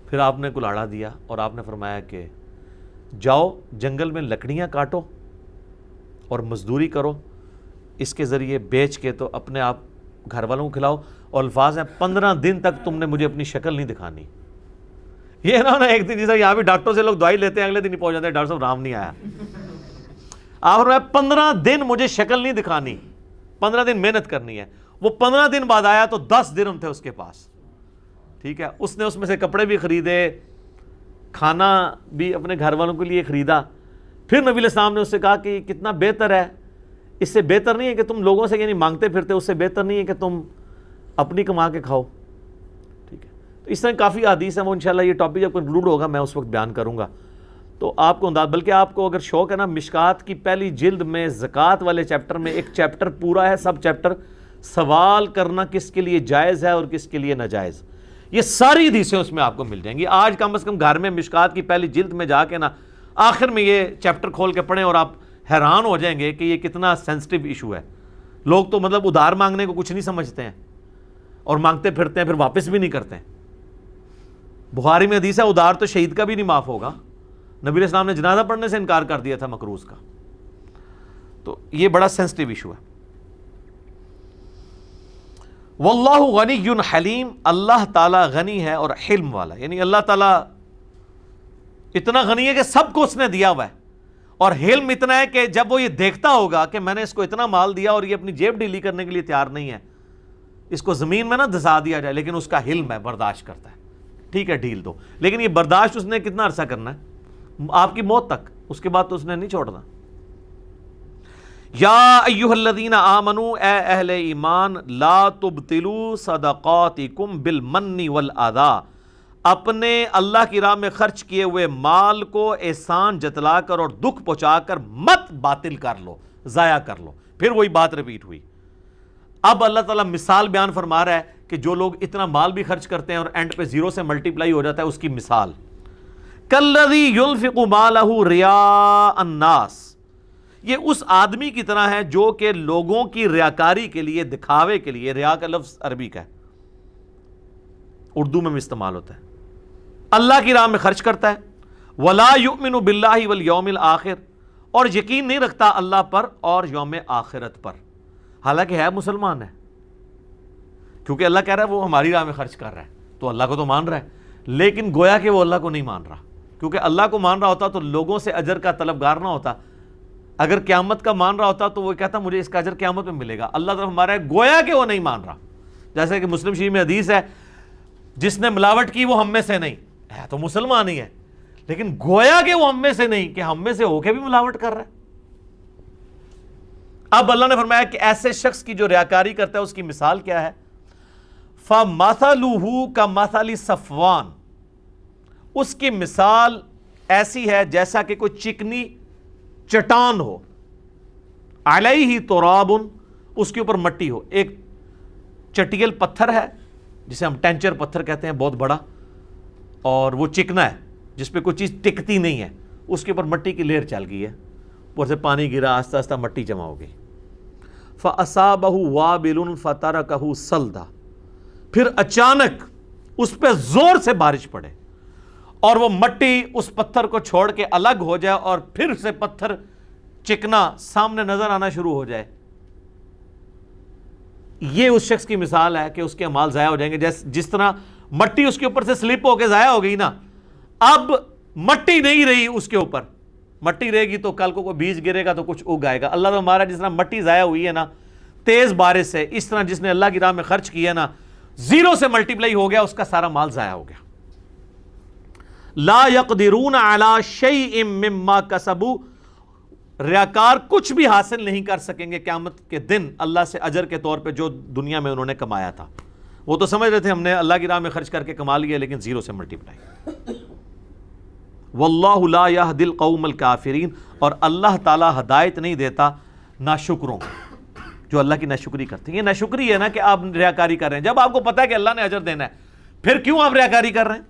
پھر آپ نے کلاڑا دیا اور آپ نے فرمایا کہ جاؤ جنگل میں لکڑیاں کاٹو اور مزدوری کرو، اس کے ذریعے بیچ کے تو اپنے آپ گھر والوں کو کھلاؤ. اور الفاظ ہیں 15 دن تک تم نے مجھے اپنی شکل نہیں دکھانی. یہ نا ایک دن جیسا یہاں بھی ڈاکٹر سے لوگ دوائی لیتے ہیں اگلے دن ہی پہنچ جاتے ہیں ڈاکٹر صاحب رام نہیں آیا. آپ نے 15 دن مجھے شکل نہیں دکھانی، 15 دن محنت کرنی ہے. وہ 15 دن بعد آیا تو 10 درہم تھے اس کے پاس. ٹھیک ہے، اس نے اس میں سے کپڑے بھی خریدے، کھانا بھی اپنے گھر والوں کے لیے خریدا. پھر نبی علیہ السلام نے اس سے کہا کہ کتنا بہتر ہے، اس سے بہتر نہیں ہے کہ تم لوگوں سے یعنی مانگتے پھرتے، اس سے بہتر نہیں ہے کہ تم اپنی کما کے کھاؤ. ٹھیک ہے, تو اس طرح کافی حدیث ہیں, وہ انشاءاللہ یہ ٹاپک جب کنکلوڈ ہوگا میں اس وقت بیان کروں گا. تو آپ کو انداز, بلکہ آپ کو اگر شوق ہے نا, مشکات کی پہلی جلد میں زکوٰۃ والے چیپٹر میں ایک چیپٹر پورا ہے, سب چیپٹر سوال کرنا کس کے لیے جائز ہے اور کس کے لیے ناجائز, یہ ساری حدیثیں اس میں آپ کو مل جائیں گی. آج کم از کم گھر میں مشکات کی پہلی جلد میں جا کے نا آخر میں یہ چیپٹر کھول کے پڑھیں اور آپ حیران ہو جائیں گے کہ یہ کتنا سینسٹیو ایشو ہے. لوگ تو مطلب ادھار مانگنے کو کچھ نہیں سمجھتے ہیں اور مانگتے پھرتے ہیں, پھر واپس بھی نہیں کرتے ہیں. بخاری میں حدیث ہے ادھار تو شہید کا بھی نہیں معاف ہوگا. نبی علیہ السلام نے جنازہ پڑھنے سے انکار کر دیا تھا مکروز کا. تو یہ بڑا سینسٹیو ایشو ہے. واللہ غنی حلیم, اللہ تعالیٰ غنی ہے اور حلم والا, یعنی اللہ تعالیٰ اتنا غنی ہے کہ سب کو اس نے دیا ہوا ہے, اور حلم اتنا ہے کہ جب وہ یہ دیکھتا ہوگا کہ میں نے اس کو اتنا مال دیا اور یہ اپنی جیب ڈھیلی کرنے کے لیے تیار نہیں ہے, اس کو زمین میں نہ دھسا دیا جائے, لیکن اس کا حلم ہے, برداشت کرتا ہے. ٹھیک ہے ڈھیل دو, لیکن یہ برداشت اس نے کتنا عرصہ کرنا ہے, آپ کی موت تک, اس کے بعد تو اس نے نہیں چھوڑنا. یا ایھا الذین آمنوا, اے اہل ایمان, لا تبطلوا صدقاتکم بالمن والاذی, اپنے اللہ کی راہ میں خرچ کیے ہوئے مال کو احسان جتلا کر اور دکھ پہنچا کر مت باطل کر لو, ضائع کر لو. پھر وہی بات ریپیٹ ہوئی. اب اللہ تعالیٰ مثال بیان فرما رہا ہے کہ جو لوگ اتنا مال بھی خرچ کرتے ہیں اور اینڈ پہ زیرو سے ملٹیپلائی ہو جاتا ہے, اس کی مثال کالذی ینفق مالہ رئاء الناس, یہ اس آدمی کی طرح ہے جو کہ لوگوں کی ریاکاری کے لیے, دکھاوے کے لیے, ریا کا لفظ عربی کا ہے, اردو میں بھی استعمال ہوتا ہے, اللہ کی راہ میں خرچ کرتا ہے. ولا یؤمن باللہ والیوم الآخر, اور یقین نہیں رکھتا اللہ پر اور یوم آخرت پر, حالانکہ ہے مسلمان ہے, کیونکہ اللہ کہہ رہا ہے وہ ہماری راہ میں خرچ کر رہا ہے, تو اللہ کو تو مان رہا ہے, لیکن گویا کہ وہ اللہ کو نہیں مان رہا, کیونکہ اللہ کو مان رہا ہوتا تو لوگوں سے اجر کا طلبگار نہ ہوتا. اگر قیامت کا مان رہا ہوتا تو وہ کہتا مجھے اس کا اجر قیامت میں ملے گا. اللہ طرف ہمارا ہے, گویا کہ وہ نہیں مان رہا. جیسے کہ مسلم شریف میں حدیث ہے, جس نے ملاوٹ کی وہ ہم میں سے نہیں ہے, تو مسلمان ہی ہے, لیکن گویا کہ وہ ہم میں سے نہیں, کہ ہم میں سے ہو کے بھی ملاوٹ کر رہا ہے. اب اللہ نے فرمایا کہ ایسے شخص کی جو ریاکاری کرتا ہے اس کی مثال کیا ہے. فَمَثَلُهُ كَمَثَلِ صَفْوَانٍ, اس کی مثال ایسی ہے جیسا کہ کوئی چکنی چٹان ہو, علیہ تراب, اس کے اوپر مٹی ہو. ایک چٹیل پتھر ہے جسے ہم ٹینچر پتھر کہتے ہیں, بہت بڑا, اور وہ چکنا ہے جس پہ کوئی چیز ٹکتی نہیں ہے, اس کے اوپر مٹی کی لیر چل گئی ہے, اوپر سے پانی گرا, آہستہ آہستہ مٹی جمع ہو گئی. فَأَصَابَهُ وَابِلٌ فَتَرَكَهُ صَلْدًا, پھر اچانک اس پہ زور سے بارش پڑے اور وہ مٹی اس پتھر کو چھوڑ کے الگ ہو جائے, اور پھر سے پتھر چکنا سامنے نظر آنا شروع ہو جائے. یہ اس شخص کی مثال ہے کہ اس کے اعمال ضائع ہو جائیں گے. جس طرح مٹی اس کے اوپر سے سلپ ہو کے ضائع ہو گئی نا, اب مٹی نہیں رہی اس کے اوپر, مٹی رہے گی تو کل کو کوئی بیج گرے گا تو کچھ اگ آئے گا. اللہ تو ہمارا جس طرح مٹی ضائع ہوئی ہے نا تیز بارش سے, اس طرح جس نے اللہ کی راہ میں خرچ کیا نا, زیرو سے ملٹیپلائی ہو گیا, اس کا سارا مال ضائع ہو گیا. لا یقدرون علی شیء مما کسبوا, ریاکار کچھ بھی حاصل نہیں کر سکیں گے قیامت کے دن اللہ سے اجر کے طور پہ جو دنیا میں انہوں نے کمایا تھا. وہ تو سمجھ رہے تھے ہم نے اللہ کی راہ میں خرچ کر کے کما لیا, لیکن زیرو سے ملٹیپلائی. واللہ لا یہدی القوم الکافرین, اور اللہ تعالیٰ ہدایت نہیں دیتا ناشکروں کو, جو اللہ کی ناشکری کرتے ہیں. یہ ناشکری ہے نا کہ آپ ریاکاری کر رہے ہیں, جب آپ کو پتا ہے کہ اللہ نے اجر دینا ہے, پھر کیوں آپ ریاکاری کر رہے ہیں.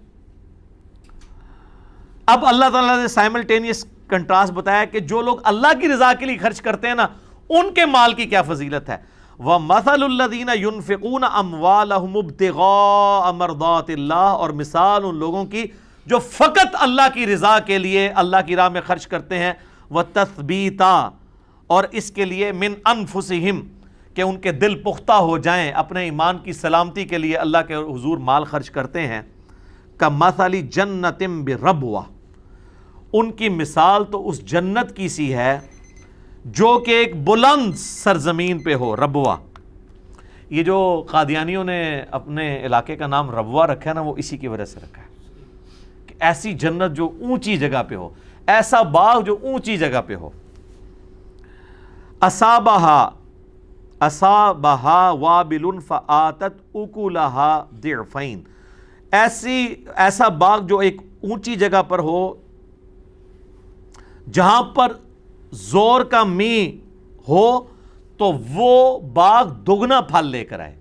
اب اللہ تعالیٰ نے سائملٹینیس کنٹراسٹ بتایا کہ جو لوگ اللہ کی رضا کے لیے خرچ کرتے ہیں نا, ان کے مال کی کیا فضیلت ہے. وَمَثَلُ الَّذِينَ يُنْفِقُونَ أَمْوَالَهُمُ ابْتِغَاءَ مَرْضَاتِ اللَّهِ, اور مثال ان لوگوں کی جو فقط اللہ کی رضا کے لیے اللہ کی راہ میں خرچ کرتے ہیں, وَتَثْبِيتًا, اور اس کے لیے مِنْ أَنفُسِهِمْ, کہ ان کے دل پختہ ہو جائیں, اپنے ایمان کی سلامتی کے لیے اللہ کے حضور مال خرچ کرتے ہیں. كَمَثَلِ جَنَّةٍ بِرَبْوَةٍ, ان کی مثال تو اس جنت کی سی ہے جو کہ ایک بلند سرزمین پہ ہو. ربوہ, یہ جو قادیانیوں نے اپنے علاقے کا نام ربوہ رکھا ہے نا, وہ اسی کی وجہ سے رکھا ہے کہ ایسی جنت جو اونچی جگہ پہ ہو, ایسا باغ جو اونچی جگہ پہ ہو. اصابہا, اصابہا وابل فآتت اکلہا ضعفین، ایسا باغ جو ایک اونچی جگہ پر ہو، جہاں پر زور کا می ہو تو وہ باغ دگنا پھل لے کر آئے.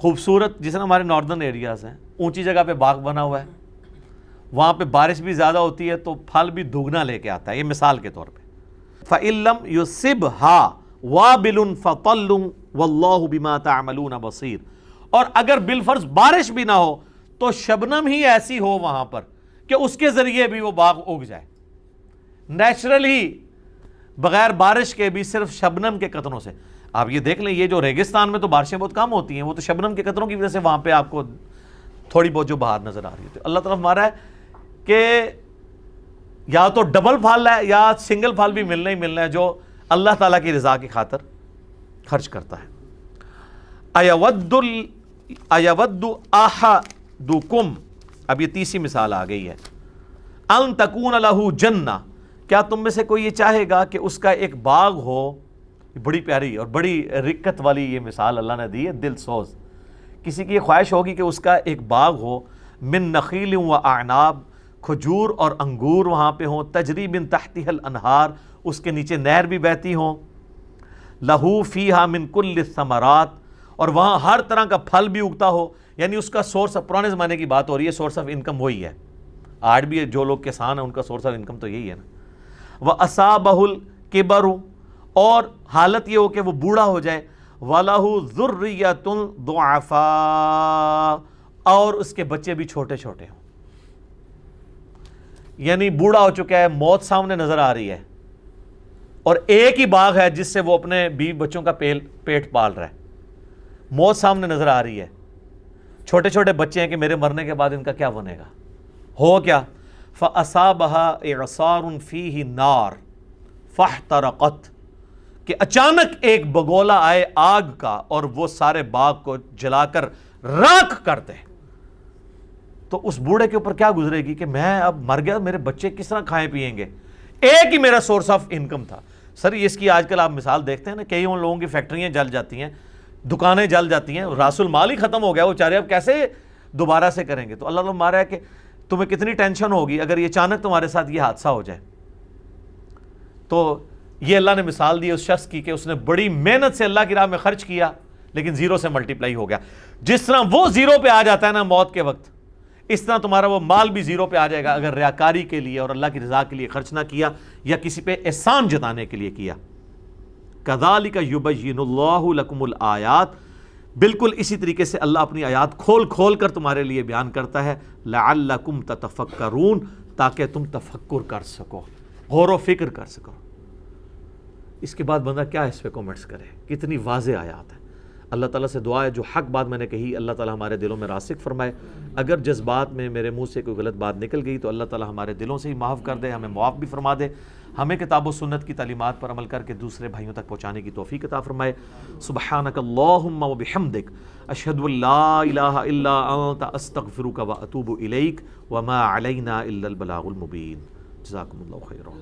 خوبصورت، جس طرح ہمارے ناردرن ایریاز ہیں، اونچی جگہ پہ باغ بنا ہوا ہے، وہاں پہ بارش بھی زیادہ ہوتی ہے تو پھل بھی دگنا لے کے آتا ہے. یہ مثال کے طور پہ فَإِن لَمْ يُصِبْهَا وَابِلٌ فَطَلٌّ وَاللَّهُ بِمَا تَعْمَلُونَ بَصِيرٌ، اور اگر بالفرض بارش بھی نہ ہو تو شبنم ہی ایسی ہو وہاں پر کہ اس کے ذریعے بھی وہ باغ اگ جائے، نیچرل ہی، بغیر بارش کے بھی، صرف شبنم کے قطروں سے. آپ یہ دیکھ لیں، یہ جو ریگستان میں تو بارشیں بہت کم ہوتی ہیں، وہ تو شبنم کے قطروں کی وجہ سے وہاں پہ آپ کو تھوڑی بہت جو بہار نظر آ رہی ہے. تو اللہ تعالیٰ ہمارا ہے کہ یا تو ڈبل پھل ہے یا سنگل پھل بھی ملنا ہی ملنا ہے جو اللہ تعالیٰ کی رضا کی خاطر خرچ کرتا ہے. ایود احدکم، اب یہ تیسری مثال آ گئی ہے، ان تکون لہ جنہ، کیا تم میں سے کوئی یہ چاہے گا کہ اس کا ایک باغ ہو. بڑی پیاری اور بڑی رکت والی یہ مثال اللہ نے دی ہے، دل سوز. کسی کی یہ خواہش ہوگی کہ اس کا ایک باغ ہو، من نخیل و اعناب، کھجور اور انگور وہاں پہ ہوں، تجری من تحتها الانہار، اس کے نیچے نہر بھی بہتی ہوں، لہو فیہا من کل الثمرات، اور وہاں ہر طرح کا پھل بھی اگتا ہو. یعنی اس کا سورس، پرانے زمانے کی بات ہو رہی ہے، سورس آف انکم وہی ہے. آج بھی جو لوگ کسان ہیں ان کا سورس آف انکم تو یہی ہے نا. وَأَصَابَهُ الْكِبَرُ، اور حالت یہ ہو کہ وہ بوڑھا ہو جائے، وَلَهُ ذُرِّيَّةٌ ضُعَفَاء، اور اس کے بچے بھی چھوٹے چھوٹے ہوں. یعنی بوڑھا ہو چکا ہے، موت سامنے نظر آ رہی ہے، اور ایک ہی باغ ہے جس سے وہ اپنے بیوی بچوں کا پیٹ پال رہا ہے. موت سامنے نظر آ رہی ہے، چھوٹے چھوٹے بچے ہیں کہ میرے مرنے کے بعد ان کا کیا بنے گا. ہو کیا؟ فَأَصَابَهَا إِعْصَارٌ فِيهِ نَارٌ فَاحْتَرَقَتْ، کہ اچانک ایک بگولا آئے آگ کا اور وہ سارے باغ کو جلا کر راکھ کر دے. تو اس بوڑھے کے اوپر کیا گزرے گی کہ میں اب مر گیا، میرے بچے کس طرح کھائیں پیئیں گے. ایک ہی میرا سورس آف انکم تھا. سر اس کی آج کل آپ مثال دیکھتے ہیں نا، کئی ان لوگوں کی فیکٹریاں جل جاتی ہیں، دکانیں جل جاتی ہیں، راس المال ہی ختم ہو گیا، وہ چارے اب کیسے دوبارہ سے کریں گے. تو اللہ تعالیٰ ہمارا ہے کہ تمہیں کتنی ٹینشن ہوگی اگر یہ اچانک تمہارے ساتھ یہ حادثہ ہو جائے. تو یہ اللہ نے مثال دی اس شخص کی کہ اس نے بڑی محنت سے اللہ کی راہ میں خرچ کیا لیکن زیرو سے ملٹیپلائی ہو گیا. جس طرح وہ زیرو پہ آ جاتا ہے نا موت کے وقت، اس طرح تمہارا وہ مال بھی زیرو پہ آ جائے گا اگر ریاکاری کے لیے اور اللہ کی رضا کے لیے خرچ نہ کیا یا کسی پہ احسان جتانے کے لیے کیا. کذالک یبین اللہ لکم الآیات، بالکل اسی طریقے سے اللہ اپنی آیات کھول کھول کر تمہارے لیے بیان کرتا ہے. لعلکم تتفکرون، تاکہ تم تفکر کر سکو، غور و فکر کر سکو. اس کے بعد بندہ کیا اس پہ کومنٹس کرے، کتنی واضح آیات ہے. اللہ تعالیٰ سے دعا ہے جو حق بات میں نے کہی اللہ تعالیٰ ہمارے دلوں میں راسخ فرمائے. اگر جذبات میں میرے منہ سے کوئی غلط بات نکل گئی تو اللہ تعالیٰ ہمارے دلوں سے ہی معاف کر دے، ہمیں معاف بھی فرما دے، ہمیں کتاب و سنت کی تعلیمات پر عمل کر کے دوسرے بھائیوں تک پہنچانے کی توفیق عطا فرمائے. سبحانک اللہم و بحمدک، اشہد ان لا الہ الا انت، استغفرک و اتوب الیک، وما علینا الا البلاغ المبین. جزاکم اللہ خیرا.